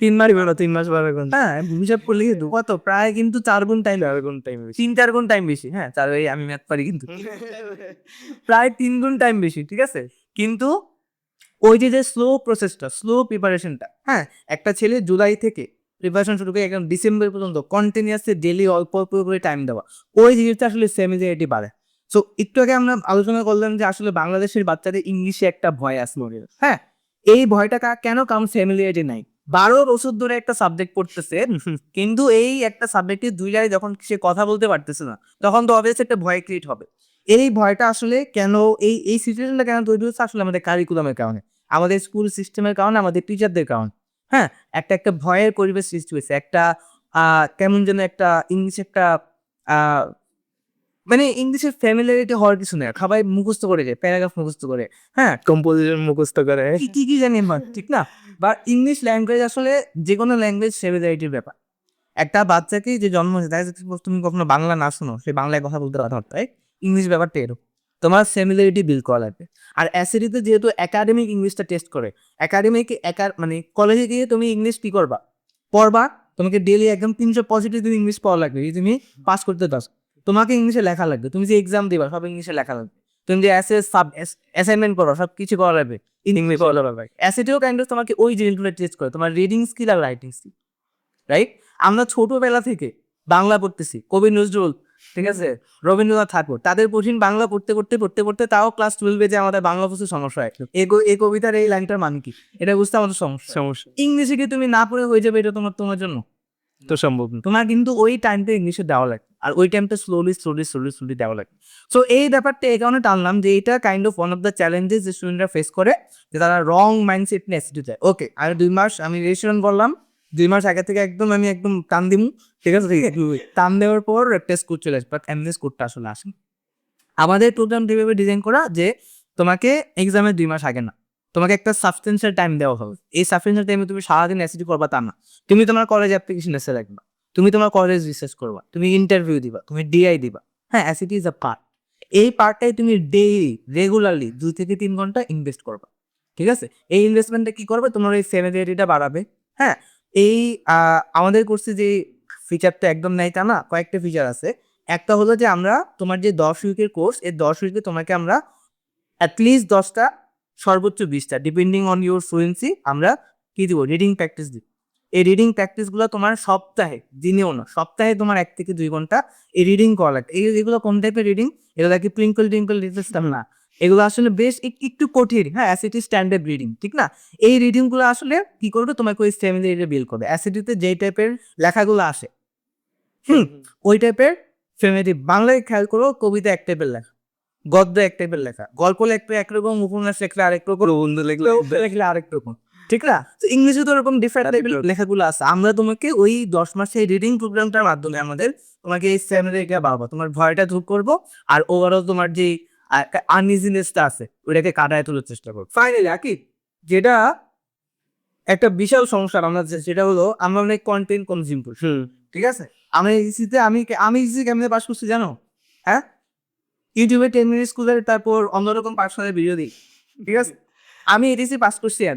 3 মাস বলো 3 মাস 12 ঘন্টা হ্যাঁ, হিসাব করলে কিন্তু কত, প্রায় কিন্তু 4 গুণ টাইম, 4 গুণ টাইম বেশি 3-4 গুণ টাইম বেশি। হ্যাঁ, আমি ম্যাথ পারি কিন্তু প্রায় 3 গুণ টাইম বেশি, ঠিক আছে? কিন্তু ওই যে স্লো প্রসেসটা, স্লো প্রিপারেশনটা, হ্যাঁ, একটা ছেলে জুলাই থেকে প্রিপারেশন শুরু করে একদম ডিসেম্বর পর্যন্ত কন্টিনিউয়াসলি ডেলি অল্প অল্প করে টাইম দেওয়া, ওই জিনিসটা আসলে ফ্যামিলিয়ারিটি বাড়ে। সো একটু আগে আমরা আলোচনা করলাম যে আসলে বাংলাদেশের বাচ্চাদের ইংলিশে একটা ভয় আছে। হ্যাঁ, এই ভয়টা কেন? কারণ ফ্যামিলিয়ারিটি নাই। 12 বছর ধরে একটা সাবজেক্ট পড়তেছে, কিন্তু এই একটা সাবজেক্টে 2 জায়গায় যখন সে কথা বলতে পারতেছে না, তখন তো অবভিয়াসলি একটা ভয় ক্রিয়েট হবে। এই ভয়টা আসলে কেন, এই সিচুয়েশনটা কেন তৈরি হচ্ছে? আসলে আমাদের কারিকুলামের কারণে, আমাদের স্কুল সিস্টেমের কারণে, আমাদের টিচারদের কারণে। হ্যাঁ, একটা ভয়ের পরিবেশ সৃষ্টি হয়েছে। একটা কেমন যেন একটা ইংলিশ একটা আহ মানে ইংলিশের ফ্যামিলিয়ারিটি হওয়ার কিছু নেই, সবাই মুখস্থ করে যায়, প্যারাগ্রাফ মুখস্থ করে। হ্যাঁ, কম্পোজিশন মুখস্থ করে। কি জানি আমার, ঠিক না? বা ইংলিশ ল্যাঙ্গুয়েজ আসলে যে কোনো ল্যাঙ্গুয়েজ ফ্যামিলিয়ারিটির ব্যাপার। একটা বাচ্চাকে যে জন্ম হয়েছে, তাই তুমি কখনো বাংলা না শোনো, সে বাংলায় কথা বলতে পারো, তাই ইংলিশ ব্যাপারটা এরকম। তোমার ফ্যামিলিয়ারিটি বিল্ড করা লাগবে। আর অ্যাসিডিতে যেহেতু একাডেমিক ইংলিশটা টেস্ট করে, একাডেমিক মানে কলেজে গিয়ে তুমি ইংলিশ কি করবা, পড়বা। তোমাকে ডেলি একদম 300 পজিটিভ তুমি ইংলিশ পড়া লাগবে, যদি তুমি পাস করতে চাও। তোমাকে ইংলিশে লেখা লাগবে, তুমি যে এক্সাম দিবা সব ইংলিশে লেখা লাগবে। তুমি যে অ্যাসাইনমেন্ট করো, সব কিছু করা লাগবে ইংলিশ করা লাগবে। অ্যাসিডিও কাইন্ড অফ তোমাকে ওই জিনিসগুলো টেস্ট করে, তোমার রিডিং স্কিল আর রাইটিং স্কিল। রাইট? আমরা ছোটবেলা থেকে বাংলা পড়তেছি, কবি নজরুল, ঠিক আছে, রবীন্দ্রনাথ ঠাকুর, তাদের কঠিন বাংলা পড়তে পড়তে পড়তে পড়তে তাও ক্লাস 12 যে আমাদের বাংলা বুঝতে সমস্যা হয়। এই কবিতার এই লাইনটার মানে কি, এটা বুঝতে আমাদের সমস্যা। ইংলিশে কি তুমি না পড়ে হয়ে যাবে এটা তোমার জন্য তো সম্ভব না। তোমার কিন্তু ওই টাইমটা ইংলিশে দেওয়া লাগে, আর ওই টাইমটা স্লোলি দেওয়া লাগে। সো এই ব্যাপারটা এই কারণে টানলাম যে এটা kind of one of the challenges যে স্টুডেন্টরা ফেস করে, যে তারা রং মাইন্ডসেট নিয়ে অ্যাসিড যায়। ওকে, আমি 2 মাস আমি রেজিস্ট্রেশন করলাম, 2 মাস আগে থেকে আমি একদম টান দিমু, ঠিক আছে, টান দেওয়ার পর একটা স্কোর চলে আসবে, বাট এমনি স্কোরটা আসলে আসে। আমাদের প্রোগ্রাম যেভাবে ডিজাইন করা যে তোমাকে এক্সামের 2 মাস আগে না, তোমাকে একটা সাবস্টেন্সিয়াল টাইম দেওয়া হবে। এই সাবস্টেন্সিয়াল টাইমে তুমি সারাদিন অ্যাসিডি করবা তা না, তুমি তোমার কলেজ অ্যাপ্লিকেশন এসে রাখবা, তুমি তোমার কলেজ রিসার্চ করবা, তুমি ইন্টারভিউ দিবা, তুমি ডিআই দিবা। হ্যাঁ, অ্যাসিডি ইজ আ পার্ট। এই পার্টটাই তুমি ডেইলি রেগুলারলি 2 থেকে 3 ঘন্টা ইনভেস্ট করবা, ঠিক আছে? এই ইনভেস্টমেন্টটা কি করবে? তোমার এই ফ্যামিলিয়ারিটিটা বাড়াবে। হ্যাঁ, এই আমাদের কোর্সে যে ফিচারটা একদম নাই তা না, কয়েকটা ফিচার আছে। একটা হলো যে আমরা তোমার যে 10 উইকের কোর্স, এই 10 উইকে তোমাকে আমরা অ্যাটলিস্ট 10টা, সর্বোচ্চ 20টা, ডিপেন্ডিং অন ইউর ফ্লুয়েন্সি, আমরা কি দিব? রিডিং প্র্যাকটিস দিব। এই রিডিং প্র্যাকটিসগুলো তোমার সপ্তাহে, দিনেও না, সপ্তাহে তোমার 1 থেকে 2 ঘন্টা এই রিডিং করা লাগবে। এগুলো কোন টাইপের রিডিং? এগুলো কি টুইঙ্কল টিঙ্কল লিটল স্টার না, এগুলো আসলে বেশ একটু কঠিন। হ্যাঁ, অ্যাসিডি স্ট্যান্ডার্ড রিডিং, ঠিক না? এই রিডিংগুলো আসলে কি করবে? তোমাকে ওই ফ্যামিলিয়ারিটি বিল্ড করবে। অ্যাসিডিতে যেই টাইপের লেখাগুলো আসে, ওই টাইপের ফ্যামিলি। বাংলায় খেয়াল করো, কবিতা এক টাইপের লেখা, গদ্য এক টাইপের লেখা, গল্প লেখলে একরকম, উপন্যাস লেখলে আরেক রকম, প্রবন্ধ লেখলে আরেক রকম, ঠিক না? তো ইংলিশে তো এরকম ডিফারেন্ট টাইপের লেখাগুলো আছে। আমরা তোমাকে ওই 10 মাসের রিডিং প্রোগ্রামটার মাধ্যমে আমাদের তোমাকে এই ফ্যামিলিটা বাড়াবো, তোমার ভয়টা দূর করবো, আর ওভারঅল তোমার যে আনইজিনেসটা আছে ওইটাকে কাটায় তোলার চেষ্টা করবো। ফাইনালি আকিব, যেটা একটা বিশাল সমস্যা আমরা, সেটা হলো আমরা অনেক কন্টেন্ট কনজিউম করি, ঠিক আছে? আমি ইসিতে আমি ইসি কেমনে পাস করছি জানো? হ্যাঁ, ইউটিউবে 10 মিনিট স্কুলের, তারপর অন্যরকম পার্সোনাল ভিডিও দিই, ঠিক আছে? আমি এডিসি পাস করছি। আর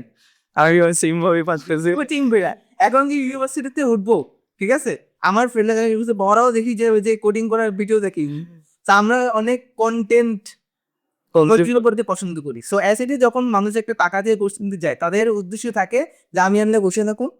আমি সেম ভাবে পাচ্ছি। কোচিং বেড়া, এখন কি ইউনিভার্সিটিতে উঠবো, ঠিক আছে? আমার ফ্রেন্ডরা বড়াও দেখি যে ওই যে কোডিং করার ভিডিও দেখি। তা আমরা অনেক কন্টেন্ট করতে পছন্দ করি। সো অ্যাসিডি যখন মানুষ একটা টাকা দিয়ে কোর্স কিনতে যায়, তাদের উদ্দেশ্য থাকে যে আমি এমনি বসে থাকুন,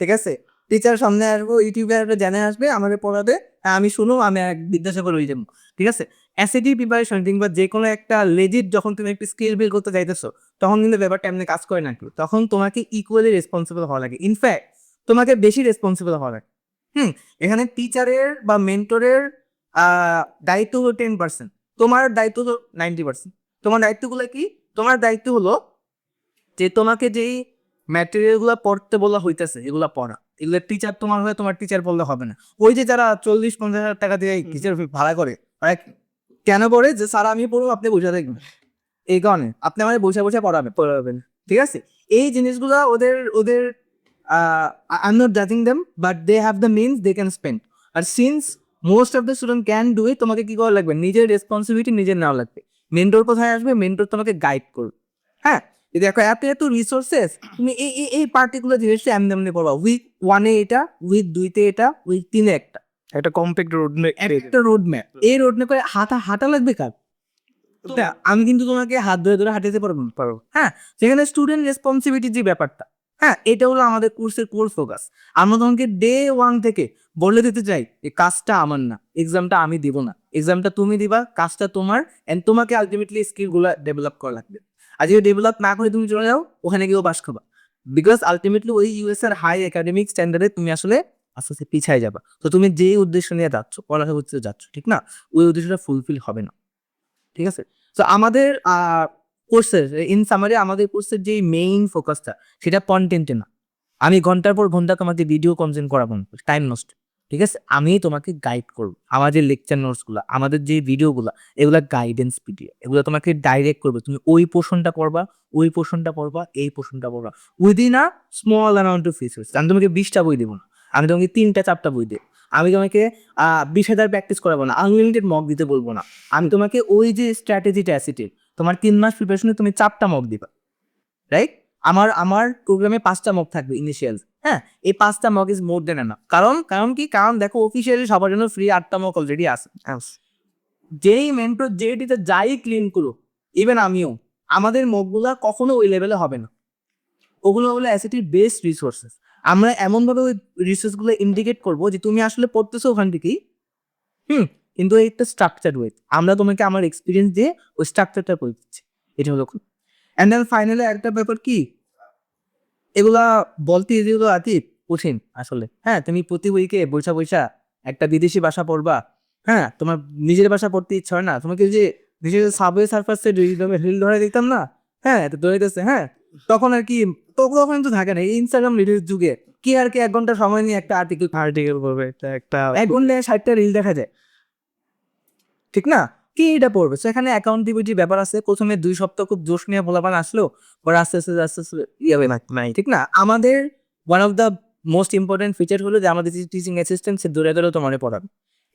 ঠিক আছে, টিচার সামনে আসবো, ইউটিউবে একটা জানে আসবে, আমাকে পড়াবে, আমি শুনো, আমি এক বিদ্যাসাগর হয়ে যাবো, ঠিক আছে? অ্যাসিডি প্রিপারেশন কিংবা যে কোনো একটা লেজিট যখন তুমি একটা স্কিল বিল্ড করতে চাইতেছো, তখন কিন্তু ব্যাপারটা এমনি কাজ করে না। তখন তোমাকে ইকুয়ালি রেসপন্সিবল হওয়া লাগে, ইনফ্যাক্ট তোমাকে বেশি রেসপন্সিবল হওয়া লাগে। এখানে টিচারের বা মেন্টরের দায়িত্ব হলো 10%, তোমার দায়িত্ব হলো 90%। তোমার দায়িত্বগুলো কি? তোমার দায়িত্ব হলো যে তোমাকে যেই ম্যাটেরিয়ালগুলো পড়তে বলা হইতেছে এগুলো পড়া। এগুলো টিচার তোমার হয়ে তোমার টিচার বললে হবে না। ওই যে যারা 40-50 হাজার টাকা দিয়ে টিচার ভাড়া করে, কেন করে? যে স্যার আমি পড়বো, আপনি বসে দেখবেন, এই কারণে আপনি আমাদের বসে পড়াবেন, ঠিক আছে? এই জিনিসগুলো ওদের আই এম নট জাজিং them, but they have the means, they can spend. আর since most of the student can do it, তোমাকে কি করা লাগবে? নিজের রেসপন্সিবিলিটি নিজের নেওয়া লাগবে। মেন্টর কোথায় আসবে? মেন্টর তোমাকে গাইড করবে। হ্যাঁ, দেখো এত রিসোর্সেস, তুমি এই পার্টিকুলার জিনিসটা এমনি পড়বা। উইক 1-এ এটা, উইক 2-তে এটা, উইক 3-এ একটা কম্প্যাক্ট একটা রোড ম্যাপ। এই রোড ম্যাপে হাঁটা লাগবে কার? আমি কিন্তু তোমাকে হাত ধরে হাঁটাতে পারবো। হ্যাঁ, সেখানে স্টুডেন্ট রেসপন্সিবিলিটি যে ব্যাপারটা, হ্যাঁ, এটা হলো আমাদের কোর্সের কোর ফোকাস। আমরা তোমাকে ডে 1 থেকে বলে দিতে চাই এই কাজটা আমার না, এক্সামটা আমি দিব না, এক্সামটা তুমি দিবা, কাজটা তোমার, এন্ড তোমাকে আলটিমেটলি স্কিলগুলো ডেভেলপ করা লাগবে। আর যদি ডেভেলপ না করে তুমি চলে যাও, ওখানে গিয়েও বাস খাবা। বিকজ আলটিমেটলি ওই ইউএস এর হাই একাডেমিক স্ট্যান্ডার্ডে তুমি আসলে আস্তে আস্তে পিছায় যাবা। তো তুমি যে উদ্দেশ্য নিয়ে যাচ্ছ, পড়ালেখা করতে যাচ্ছ, ঠিক না, ওই উদ্দেশ্যটা ফুলফিল হবে না। ঠিক আছে? তো আমাদের কোর্সের ইন সামারি আমাদের কোর্সের যে মেইন ফোকাসটা সেটা কন্টেন্টে না। আমি ঘন্টার পর ঘন্টা তোমাকে ভিডিও কনজিউম করাবো না, টাইম নষ্ট। ঠিক আছে? আমি তোমাকে গাইড করবো। আমাদের লেকচার নোটসগুলো, আমাদের যে ভিডিওগুলো, এগুলা গাইডেন্স ভিডিও। এগুলো তোমাকে ডাইরেক্ট করবে। তুমি ওই পোর্শনটা পড়বা, ওই পোর্শনটা পড়বা, এই পোর্শনটা পড়বা। Within a small amount of resource. আমি তোমাকে 20টা বই দেবো না। আমি তোমাকে 3টা 4টা বই দেব। আমি তোমাকে 20,000 প্র্যাকটিস করাবো না, আনলিমিটেড মক দিতে বলবো না। আমি তোমাকে ওই যে স্ট্র্যাটেজিটা অ্যাসিটের, তোমার 3 মাস প্রিপারেশনে তুমি 4টা মক দিবা, রাইট? আমার প্রোগ্রামে 5টা মক থাকবে ইনিশিয়াল। হ্যাঁ, এই 5টা mock is more than enough. কারণ কি, কারণ দেখো অফিসিয়ালি সবার জন্য ফ্রি 8টা মক অলরেডি আছে। যেই মেন্টর যে টিচার যাই ক্লিন করো, ইভেন আমিও, আমাদের মকগুলা কখনো ওই লেভেলে হবে না। ওগুলো হলো অ্যাসিটির বেস্ট রিসোর্সেস। আমরা এমনভাবে ওই রিসোর্সগুলো ইন্ডিকেট করবো যে তুমি আসলে পড়তেছো ওখান থেকেই, কিন্তু একটা স্ট্রাকচার ওয়ে আমরা তোমাকে আমার এক্সপিরিয়েন্স দিয়ে ওই স্ট্রাকচারটা করে দিচ্ছি। এটা হলো অ্যান্ড দেন ফাইনালি একটা ব্যাপার কি, এগুলা বলতে যেগুলো আতি কঠিন আসলে। হ্যাঁ, তুমি প্রতি উইকে বৈশা বৈশা একটা বিদেশি ভাষা পড়বা। হ্যাঁ, তোমার নিজের ভাষা পড়তে ইচ্ছা হয় না, তোমাকে যে নিজের সাবওয়ে সার্ফাসে রিল ধরে দিতাম না, হ্যাঁ, তো দৌড়াইতেছে, হ্যাঁ, তখন আর কি, তখন কিন্তু থাকে না। এই ইনস্টাগ্রাম রিলের যুগে কি আর কি 1 ঘন্টা সময় নিয়ে একটা আর্টিকেল পড়বে, একটা 1 ঘন্টায় 60টা রিল দেখা যায়, ঠিক না? কি এটা পড়বে? সো এখানে অ্যাকাউন্টেবিলিটি ব্যাপার আছে। প্রথমে 2 সপ্তাহ খুব জোশ নিয়ে পোলাপান আসলো, পরে আস্তে আস্তে ইয়ে হবে নাই, ঠিক না? আমাদের one of the most important feature হলো যে আমাদের যে টিচিং অ্যাসিস্ট্যান্ট সে দৌড়ে দৌড়ে তোমারে পড়াবে।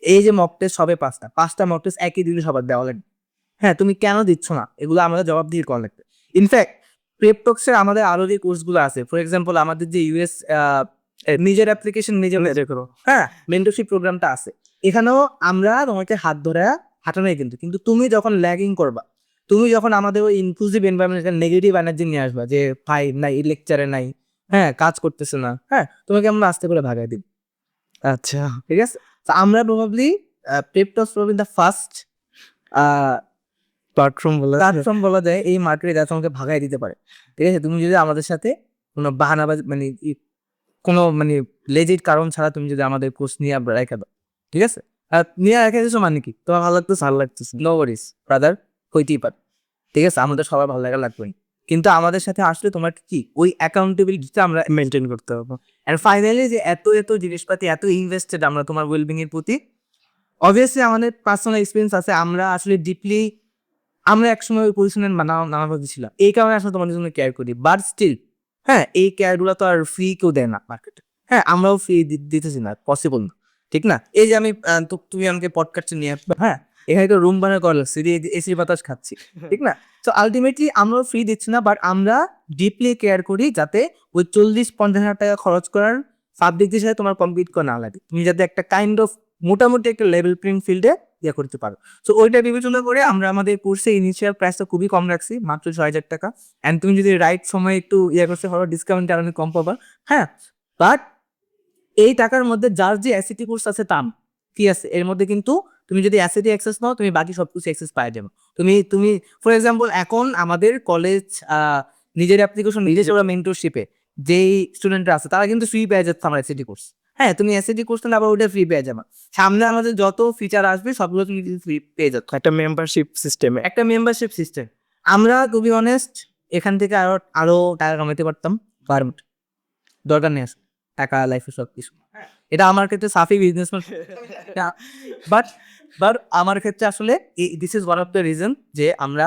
এই যে মক টেস্ট হবে 5টা মক টেস্ট একই দিনে সবার দেওয়া লাগবে। হ্যাঁ, তুমি কেন দিচ্ছ না? এগুলো আমাদের জবাবদিহি করা লাগবে। ইনফ্যাক্ট প্রেপটক্সের আমাদের আরো যে কোর্সগুলো আছে, ফর এক্সাম্পল আমাদের যে ইউএস নিজের অ্যাপ্লিকেশন নিজে করো, হ্যাঁ, মেন্টরশিপ প্রোগ্রামটা আছে। এখানেও আমরা তোমাকে হাত ধরে হাঁটানোই, কিন্তু তুমি যখন ল্যাগিং করবা, তুমি যখন আমাদের ওই ইনক্লুসিভ এনভায়রনমেন্ট নেগেটিভ এনার্জি নিয়ে আসবা যে ভাই নাই, লেকচারে নাই, হ্যাঁ, কাজ করতেছে না, হ্যাঁ, তোমাকে আমরা আস্তে করে ভাগাই দিব। আচ্ছা, ঠিক আছে? তো আমরা probably Preptox probably the first platform বলা যায় এই মার্কেটে যা তোমাকে ভাগাই দিতে পারে। ঠিক আছে? তুমি যদি আমাদের সাথে কোনো বাহানাবাজি মানে কোনো মানে লেজিট কারণ ছাড়া তুমি যদি আমাদের কোর্স নিয়ে রেখে দাও, ঠিক আছে? আর নিয়ে রেখে দিছো মানে কি, তোমার ভালো লাগতেছে, নো ওয়ারিস ব্রাদার, হইতেই পারে। ঠিক আছে? আমাদের সবার ভালো লাগবেই, কিন্তু আমাদের সাথে আসলে তোমার কি ওই অ্যাকাউন্টেবিলিটিটা আমরা মেনটেন করতে হবে। অ্যান্ড ফাইনালি যে এত জিনিসপাতি এত ইনভেস্টেড আমরা তোমার ওয়েলবিং এর প্রতি, অবভিয়াসলি আমাদের পার্সোনাল এক্সপিরিয়েন্স আছে। আমরা আসলে ডিপলি আমরা একসময় ওই পজিশনে নামাভাবে ছিলাম, এই কারণে আসলে তোমাদের জন্য কেয়ার করি। বাট স্টিল, হ্যাঁ, এই কেয়ারগুলো তো আর ফ্রি কেউ দেয় না মার্কেটে। হ্যাঁ, আমরাও ফ্রি দিতেছি না, পসিবল না, ঠিক না? এই যে আমি তুমি আমাকে পডকাস্টে নিয়ে আসবে, হ্যাঁ, এখানে তো রুম বানা করা লাগছে, এসির বাতাস খাচ্ছি, ঠিক না? তো আলটিমেটলি আমরাও ফ্রি দিচ্ছি না, বাট আমরা ডিপলি কেয়ার করি যাতে ওই 40-50 হাজার টাকা খরচ করার সাবজেক্টের সাথে তোমার কম্পিট করা না লাগে। তুমি যাতে একটা কাইন্ড অফ মোটামুটি একটা লেভেল প্লেইং ফিল্ডে ইয়ে করতে পারো। তো ওইটা বিবেচনা করে আমরা আমাদের কোর্সে ইনিশিয়াল প্রাইসটা খুবই কম রাখছি, মাত্র 6,000 টাকা। অ্যান্ড তুমি যদি রাইট সময় একটু ইয়ে করতে পারো, ডিসকাউন্টে আরো কম পাবা। হ্যাঁ, বাট এই টাকার মধ্যে যার যে অ্যাসিটি কোর্স আছে তাম কি আছে এর মধ্যে, কিন্তু তুমি যদি অ্যাসিটি অ্যাক্সেস নাও, তুমি বাকি সবকিছু অ্যাক্সেস পাই যাবে। তুমি ফর এক্সাম্পল এখন আমাদের কলেজ নিজের অ্যাপ্লিকেশন নিজে ওরা মেন্টরশিপে যেই স্টুডেন্টরা আছে তারা কিন্তু ফ্রি পেয়ে যাচ্ছে আমার অ্যাসিটি কোর্স। হ্যাঁ, তুমি অ্যাসিটি কোর্স না আবার ওটা ফ্রি পেয়ে যাবে। সামনে আমাদের যত ফিচার আসবে সবগুলো তুমি ফ্রি পেয়ে যাচ্ছ, একটা মেম্বারশিপ সিস্টেমে। একটা মেম্বারশিপ সিস্টেম। আমরা টু বি অনেস্ট এখান থেকে আরো টাকা কামাইতে পারতাম, বাট দরকার নেই আসলে টাকা লাইফে সব কিছু। এটা আমার ক্ষেত্রে সাফি বিজনেসম্যান, বাট বাট আমার ক্ষেত্রে আসলে this is one of the reason যে আমরা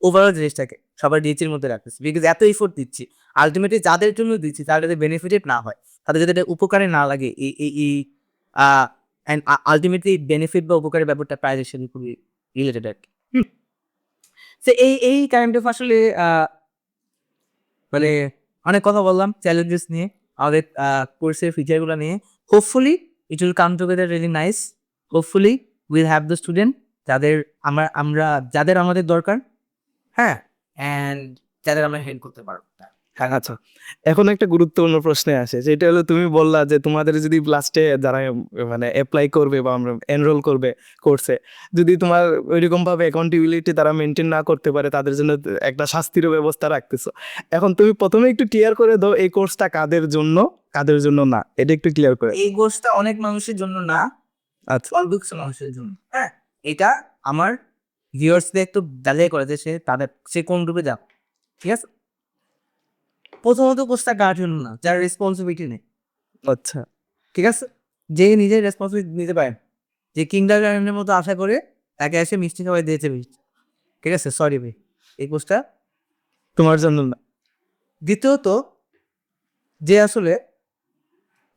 ওভারঅল জিনিসটাকে সবার রিচের মধ্যে রাখতেছি, বিকজ এত এফোর্ট দিচ্ছি, আলটিমেটলি যাদের জন্য দিচ্ছি তারা যাতে বেনিফিটেড না হয়, তাদের যাতে এটা উপকারে না লাগে, এই অ্যান্ড আলটিমেটলি বেনিফিট বা উপকারের ব্যাপারটা প্রায় সাথে খুবই রিলেটেড আর কি। তো এই কাইন্ড অফ আসলে মানে অনেক কথা বললাম চ্যালেঞ্জেস নিয়ে, আমাদের কোর্সের ফিচারগুলো নিয়ে। Hopefully it will come together really nice. Hopefully will have the student যাদের আমরা যাদের আমাদের দরকার, হ্যাঁ, অ্যান্ড যাদের আমরা হেল্প করতে পারবো। হ্যাঁ, আচ্ছা। এখন একটা গুরুত্বপূর্ণ প্রশ্নে আসে, যেটা হলো তুমি বললা যে তোমাদের যদি লাস্টে যারা মানে এপ্লাই করবে বা আমরা এনরোল করবে কোর্সে, যদি তোমার ওইরকমভাবে অ্যাকাউন্টেবিলিটি তারা মেনটেন না করতে পারে, তাদের জন্য একটা শাস্তিরও ব্যবস্থা রাখতেছো। এখন তুমি ১ম এ একটু ক্লিয়ার করে দাও এই কোর্সটা কাদের জন্য, কাদের জন্য না। এটা একটু ক্লিয়ার করে। এই কোর্সটা অনেক মানুষের জন্য না, আচ্ছা। অল্প কিছু মানুষের জন্য। হ্যাঁ, এটা আমার ভিউয়ার্সদের একটু যাচাই করে যে সে কোন গ্রুপে যাবে। ঠিক আছে? প্রথমত কোর্সটা কার জন্য না, যার রেসপন্সিবিলিটি নেই। আচ্ছা। ঠিক আছে? যে নিজের রেসপন্সিবিলিটি নিতে পারে না। যে কিন্ডারগার্টেনের মতো আশা করে তাকে এসে মিষ্টি খাওয়াই দিয়েছে মিষ্টি। ঠিক আছে? সরি ভাই। এই কোর্সটা। তোমার জন্য না। দ্বিতীয়ত, যে আসলে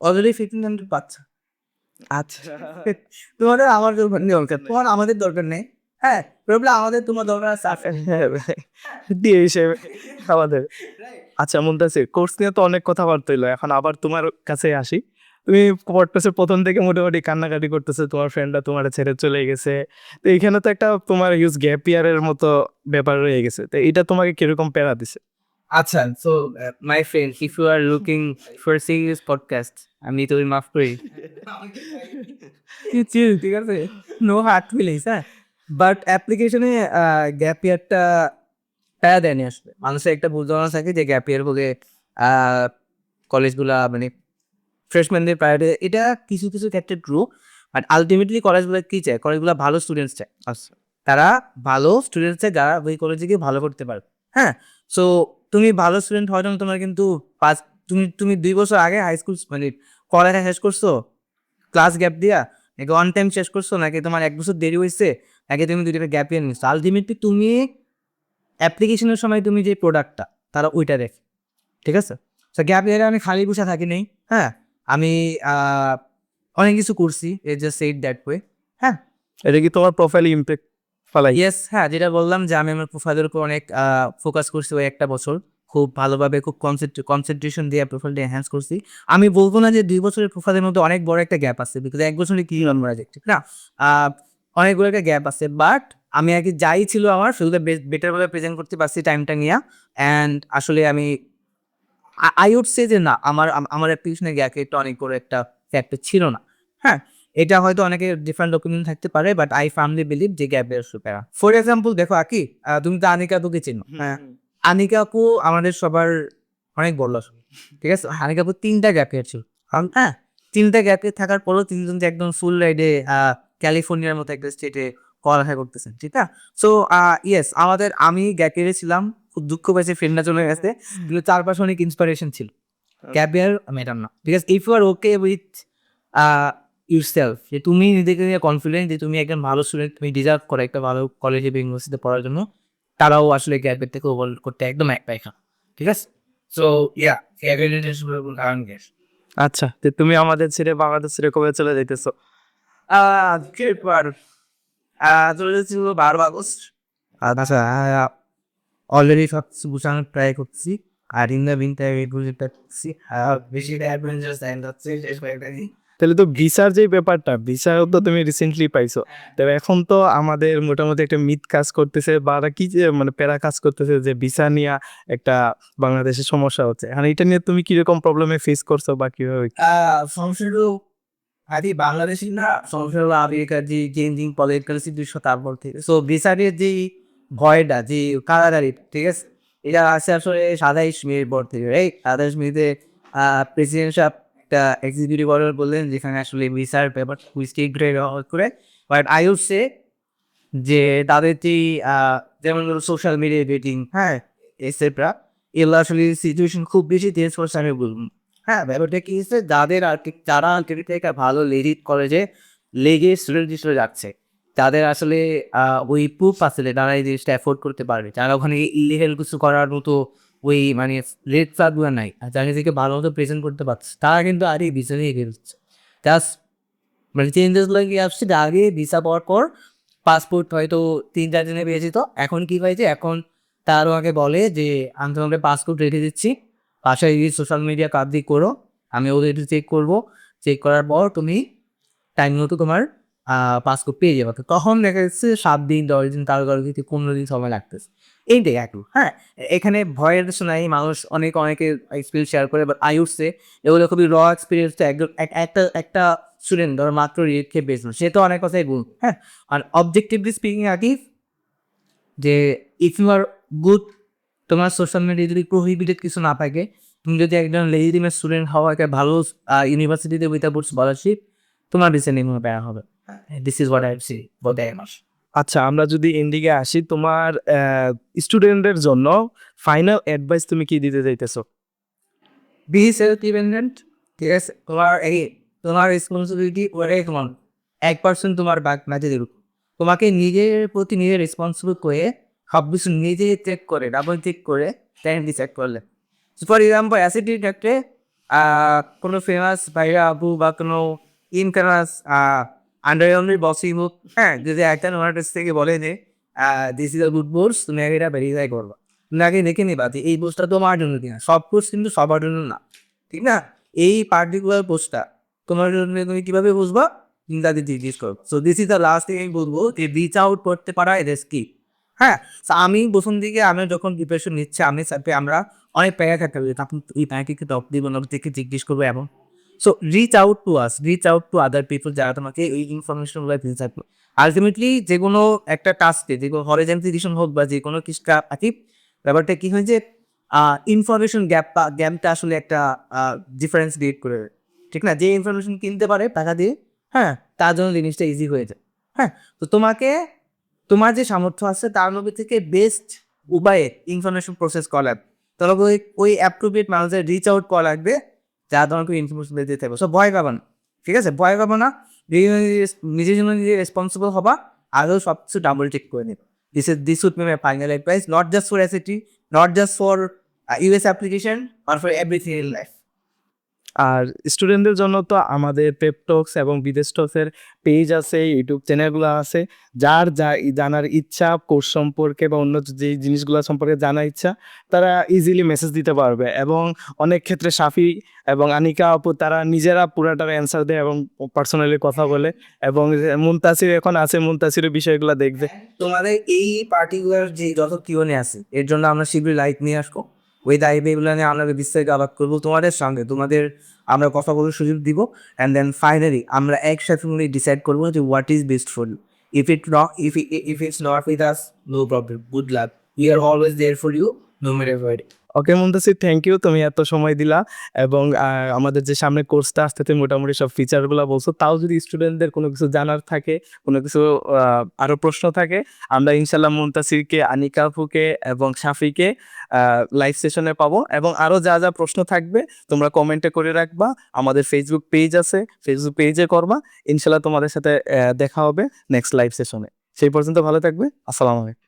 অলরেডি 1500 পাচ্ছে। আচ্ছা। তোমাদের আমার দরকার, তোমার আমাদের দরকার নেই। হ্যাঁ, প্রবলেম আমাদের, তোমার দরকার আছে। হ্যাঁ ভাই, দিয়ে হিসেবে আমাদের। আচ্ছা মুনতাসির, কোর্স নিয়ে তো অনেক কথাবার্তা হইলো, এখন আবার তোমার কাছে আসি। তুমি পড়তেছো, প্রথম থেকে মোটামুটি কান্নাকাটি করতেছো, তোমার ফ্রেন্ডরা তোমার ছেড়ে চলে গেছে। তো এইখানে তো একটা তোমার হিউজ গ্যাপ ইয়ারের মতো ব্যাপার রয়ে গেছে, তো এটা তোমাকে কিরকম প্যারা দিছে? আচ্ছা, so my friend, if you are looking for serious podcast, আমি তোকে মাফ করি। চিল, ঠিক আছে? নো হার্ড ফিলিংস, হ্যাঁ? বাট অ্যাপ্লিকেশনে গ্যাপ ইয়ারটা প্যারা দেয়নি আসলে। মানুষের একটা ভুল ধারণা থাকে যে গ্যাপ ইয়ার বলে কলেজগুলা মানে ফ্রেশম্যানদের প্রায়োরিটি। এটা কিছু কিছু ক্ষেত্রে ট্রু, বাট আলটিমেটলি কলেজগুলো কি চায়? কলেজগুলো ভালো স্টুডেন্টস চায়। আচ্ছা। তারা ভালো স্টুডেন্টস চায় যারা ওই কলেজে গিয়ে ভালো করতে পারবে। হ্যাঁ? সো তুমি ভালো স্টুডেন্ট হওয়ার জন্য তোমার কিন্তু পাঁচ তুমি ২ বছর আগে হাই স্কুল মানে পড়ালেখা শেষ করছো, ক্লাস গ্যাপ দিয়া, নাকি অন টাইম শেষ করছো, নাকি তোমার ১ বছর দেরি হইছে, নাকি তুমি ২ টাকা গ্যাপ ইয়ার নিচ্ছো। আলটিমেটলি তুমি অ্যাপ্লিকেশনের সময় তুমি যে প্রোডাক্টটা, তারা ওইটা দেখে। ঠিক আছে? সো গ্যাপ ইয়ারে আমি খালি বসে থাকি নাই। হ্যাঁ? আমি অনেক কিছু করছি। It's just said that way. হ্যাঁ? এটা কি তোমার প্রোফাইলে ইমপ্যাক্ট ফালাই? ইয়েস, হ্যাঁ, যেটা বললাম যে আমি আমার প্রোফাইলের উপর অনেক ফোকাস করছি ওই একটা বছর। খুব ভালোভাবে খুব কনসেনট্রেশন দিয়ে প্রোফাইলটা এনহ্যান্স করছি। আমি বলব না যে ২ বছরের প্রোফাইলের মধ্যে অনেক বড় একটা গ্যাপ আছে। বিকজ ১ বছরে কি রান করা যায়, ঠিক না? আ অনেক বড় একটা গ্যাপ আছে। বাট আমি আরকি যাই ছিল আমার সেগুলো বেটার ভাবে প্রেজেন্ট করতে পারছি টাইমটা নিয়া। অ্যান্ড আসলে আমি আই উড সে যে না, আমার অ্যাপ্লিকেশনের গ্যাপটা অনেক বড় একটা ফ্যাক্টর ছিল না। হ্যাঁ? এটা হয়তো অনেকের ডিফারেন্ট ওপিনিয়ন থাকতে পারে, বাট আই ফার্মলি বিলিভ যে গ্যাপের প্যারা। ফর এক্সাম্পল দেখো আকি, তুমি তো আনিকা আপুকে চিনো। হ্যাঁ? আনিকা আপু আমাদের সবার অনেক বড় আসলে। ঠিক আছে? আনিকা আপু ৩ টা গ্যাপ ইয়ার ছিল। হ্যাঁ? ৩ টা গ্যাপ ইয়ার থাকার পরেও ৩ জন যে একদম ফুল রাইডে ক্যালিফোর্নিয়ার মতো একটা স্টেটে পড়ালেখা করতেছেন। ঠিক না? সো ইয়েস, আমি গ্যাপ ইয়ারে ছিলাম। খুব দুঃখ পাইছি ফ্রেন্ডরা চলে গেছে। কিন্তু চারপাশে অনেক ইন্সপিরেশন ছিল। গ্যাপ ইয়ার ম্যাটার না। Because if you are okay with yourself, যে তুমি নিজেকে নিয়ে কনফিডেন্ট যে তুমি একজন ভালো স্টুডেন্ট, তুমি ডিজার্ভ করো একটা ভালো কলেজে বা ইউনিভার্সিটিতে পড়ার জন্য, তারাও আসলে গ্যাপের থেকে ওভার করতে একদম এক পায়খানা। ঠিক আছে? সো ইয়া, গ্যাপের কারণ গ্যাস। আচ্ছা, তো তুমি আমাদের ছেড়ে বাংলাদেশ ছেড়ে কবে চলে যাইতেছো? চলে যাচ্ছি ১২ আগস্ট। আচ্ছা, অলরেডি সব কিছু গুছানোর ট্রাই করছি। আর ইন দ্য মিন টাইম এগুলো করছি। বেশি অ্যাডভেঞ্চারাস টাইম যাচ্ছে শেষ কয়েকটা দিন। তাহলে তো ভিসার যে ব্যাপারটা, ভিসাও তো তুমি রিসেন্টলি পাইছো। তবে এখন তো আমাদের মোটামুটি একটা মিথ কাজ করতেছে, বা ওরা কি যে মানে প্যারা কাজ করতেছে যে ভিসা নিয়ে একটা বাংলাদেশের সমস্যা হচ্ছে। এখন এটা নিয়ে তুমি কিরকম প্রবলেমে ফেস করছো বা কিভাবে? সমস্যাটা আরে বাংলাদেশি না, সমস্যা হলো আমেরিকার যে চেঞ্জিং পলিটিক্যাল সিচুয়েশন তারপর থেকে। সো বিচারের যেই ভয়টা, যে কারাগারি, ঠিক আছে? এটা আছে আসলে ২৭ মের পর থেকে, রাইট? ২৭ মেতে প্রেসিডেন্ট সাহেব একটা এক্সিকিউটিভ অর্ডার বললেন, যেখানে আসলে ভিসার ব্যাপার স্ট্রিক্ট করে। বাট আই উড সে যে তাদের যেই যেমন সোশ্যাল মিডিয়া ডেটিং, হ্যাঁ, এটসেট্রা, এগুলো আসলে সিচুয়েশন খুব বেশি চেঞ্জ করছে আমি বলবো না। হ্যাঁ, ব্যাপারটা কি হচ্ছে, যাদের আর কি যারা আলটিমেটলি থেকে ভালো লেজিট কলেজে লেগে স্টুডেন্ট হিসেবে যাচ্ছে, তাদের আসলে ওই প্রুফ আছে যে তারা এই জিনিসটা অ্যাফোর্ড করতে পারবে। যারা ওখানে ইলিগাল কিছু করার মতো ওই মানে রেড ফ্ল্যাগগুলো নাই, আর যারা নিজেকে ভালো মতো প্রেজেন্ট করতে পারছে, তারা কিন্তু আরই ভিসা নিয়ে গেছে। জাস্ট মানে চেঞ্জেস লাগে আসছে যে আগে ভিসা পাওয়ার পর পাসপোর্ট হয়তো ৩-৪ দিনে পেয়ে যেত। এখন কি হয়েছে, এখন তারও আগে বলে যে আমি তোমাকে পাসপোর্ট রেখে দিচ্ছি, বাসায় গিয়ে সোশ্যাল মিডিয়া কার্ড দিয়ে করো, আমি ওদের একটু চেক করবো, চেক করার পর তুমি টাইম মতো তোমার পাসপোর্ট পেয়ে যাবে। তো তখন দেখা যাচ্ছে ৭ দিন, ১০ দিন, কারো কারো কিন্তু ১৫ দিন সময় লাগতেছে। এইটাই একটু হ্যাঁ, এখানে ভয়ের কিছু নাই, মানুষ অনেকে এক্সপিরিয়েন্স শেয়ার করে, বাট আই উড সে এগুলো খুবই র এক্সপিরিয়েন্স। তো একদম একটা স্টুডেন্ট ধরো মাত্র রিয়েট খেয়ে বেসলো, সে তো অনেক কথাই বল, হ্যাঁ। আর অবজেক্টিভলি স্পিকিং আকিব, যে ইফ ইউ আর গুড, তোমার সোশ্যাল মিডিয়া যদি প্রোহিবিটেড কিছু না থাকে, তুমি যদি একজন লেজিটিমেট স্টুডেন্ট হওয়া, একটা ভালো ইউনিভার্সিটিতে উইথাউট স্কলারশিপ, তোমার রিসেন্টলি কোনো প্যারা হবে। This is what I see for the mass. আচ্ছা, আমরা যদি এন্ডিকে আসি, তোমার স্টুডেন্টদের জন্য ফাইনাল অ্যাডভাইস তুমি কি দিতে চাইতেছো? বি সেলফ ডিপেন্ডেন্ট, ঠিক আছে? তোমার রেসপন্সিবিলিটি ওটাই তোমার 1% তোমার ব্যাক ম্যাচে দেবে। তোমাকে নিজের প্রতি নিজে রেসপন্সিবল করে সব কিছু নিজে চেক করে, ডাবল চেক করে দেন ডিসাইড করলে। ফর এক্সাম্পল অ্যাসিডির ক্ষেত্রে কোনো ফেমাস ভাইরা আপু বা কোনো ইনফেমাস আন্ডারগ্রাউন্ডের বসই হোক, হ্যাঁ, যদি একটা তোমার কাছ থেকে বলে যে this is a good course, তুমি আগে এটা ভেরিফাই করবা, তুমি আগে দেখে নিবা যে এই পোস্টটা তোমার জন্য কিনা। সব কোর্স কিন্তু সবার জন্য না, ঠিক না? এই পার্টিকুলার পোস্টটা তোমার জন্য তুমি কীভাবে বুঝবা, তুমি তাদের জিজ্ঞেস করবো। So this is the last thing আমি বলবো, যে রিচ আউট করতে পারা এদের কি। হ্যাঁ, so আমি প্রথম দিকে আমি যখন প্রিপারেশন নিচ্ছি, আমি সাথে আমরা অনেক প্যারা থাকতে হবে, আপনি এই প্যারাকে টপ দিব না, থেকে জিজ্ঞেস করবো এমন। So reach out to us, reach out to other people, যারা তোমাকে ওই ইনফরমেশনগুলো দিতে থাকবে। আলটিমেটলি যে কোনো একটা টাস্কে, যে কোনো হরিজেন্টালিজেশন হোক বা যে কোনো কিছু আকিব, ব্যাপারটা কি হয় যে ইনফরমেশন গ্যাপটা আসলে একটা ডিফারেন্স ক্রিয়েট করে দেয়, ঠিক না? যে ইনফরমেশন কিনতে পারে টাকা দিয়ে, হ্যাঁ, তার জন্য জিনিসটা ইজি হয়ে যায়। হ্যাঁ, তো তোমাকে তোমার যে সামর্থ্য আছে তার মধ্যে থেকে বেস্ট উপায়ে ইনফরমেশন প্রসেস করা লাগবে। তোমাকে ওই অ্যাপ্রোপ্রিয়েট মানুষের রিচ আউট করা লাগবে, যা তোমাকে ইনফরমেশন দিতে থাকবে। সো ভয় পাবা না, ঠিক আছে? ভয় পাবা না, নিজের জন্য নিজে রেসপন্সিবল হবা, আরও সব কিছু ডাবল চেক করে নেবে। This would be my final advice, not just for SAT, not just for US application, but for everything in life. আর স্টুডেন্টদের জন্য তো আমাদের পেপ টক্স এবং বিদেশ টক্সের পেজ আছে, ইউটিউব চ্যানেলগুলো আছে। যার যা জানার ইচ্ছা কোর্স সম্পর্কে বা অন্য যে জিনিসগুলো সম্পর্কে জানার ইচ্ছা, তারা ইজিলি মেসেজ দিতে পারবে। এবং অনেক ক্ষেত্রে সাফি এবং আনিকা আপু তারা নিজেরা পুরাটার অ্যান্সার দেয় এবং পার্সোনালি কথা বলে। এবং মুনতাসির এখন আছে, মুনতাসিরের বিষয়গুলো দেখবে। তোমাদের এই পার্টিকুলার যে যত কিওনে আছে, এর জন্য আমরা শীঘ্রই লাইভ নিয়ে আসবো। ওই দায়িত্ব এগুলো নিয়ে আমরা বিস্তারিত আলাপ করবো তোমাদের সঙ্গে, তোমাদের আমরা কথা বলার সুযোগ দিব। অ্যান্ড দেন ফাইনালি আমরা একসাথে ডিসাইড করবো যে what is best for you. If it's not with us, no problem, good luck, we are always there for you, no matter what. Okay Muntasir, thank you, তুমি এত সময় দিলা। এবং আমাদের যে সামনে কোর্সটা আসতে তুমি মোটামুটি সব ফিচারগুলো বলছো। তাও যদি স্টুডেন্টদের কোনো কিছু জানার থাকে, কোনো কিছু আরও প্রশ্ন থাকে, আমরা ইনশাল্লাহ মুনতাসিরকে, আনিকা আপুকে এবং শাফিকে লাইভ সেশনে পাবো। এবং আরও যা যা প্রশ্ন থাকবে তোমরা কমেন্টে করে রাখবা। আমাদের ফেসবুক পেজ আছে, ফেসবুক পেজে করবা। ইনশাল্লাহ তোমাদের সাথে দেখা হবে নেক্সট লাইভ সেশনে। সেই পর্যন্ত ভালো থাকবে। আসসালামু আলাইকুম।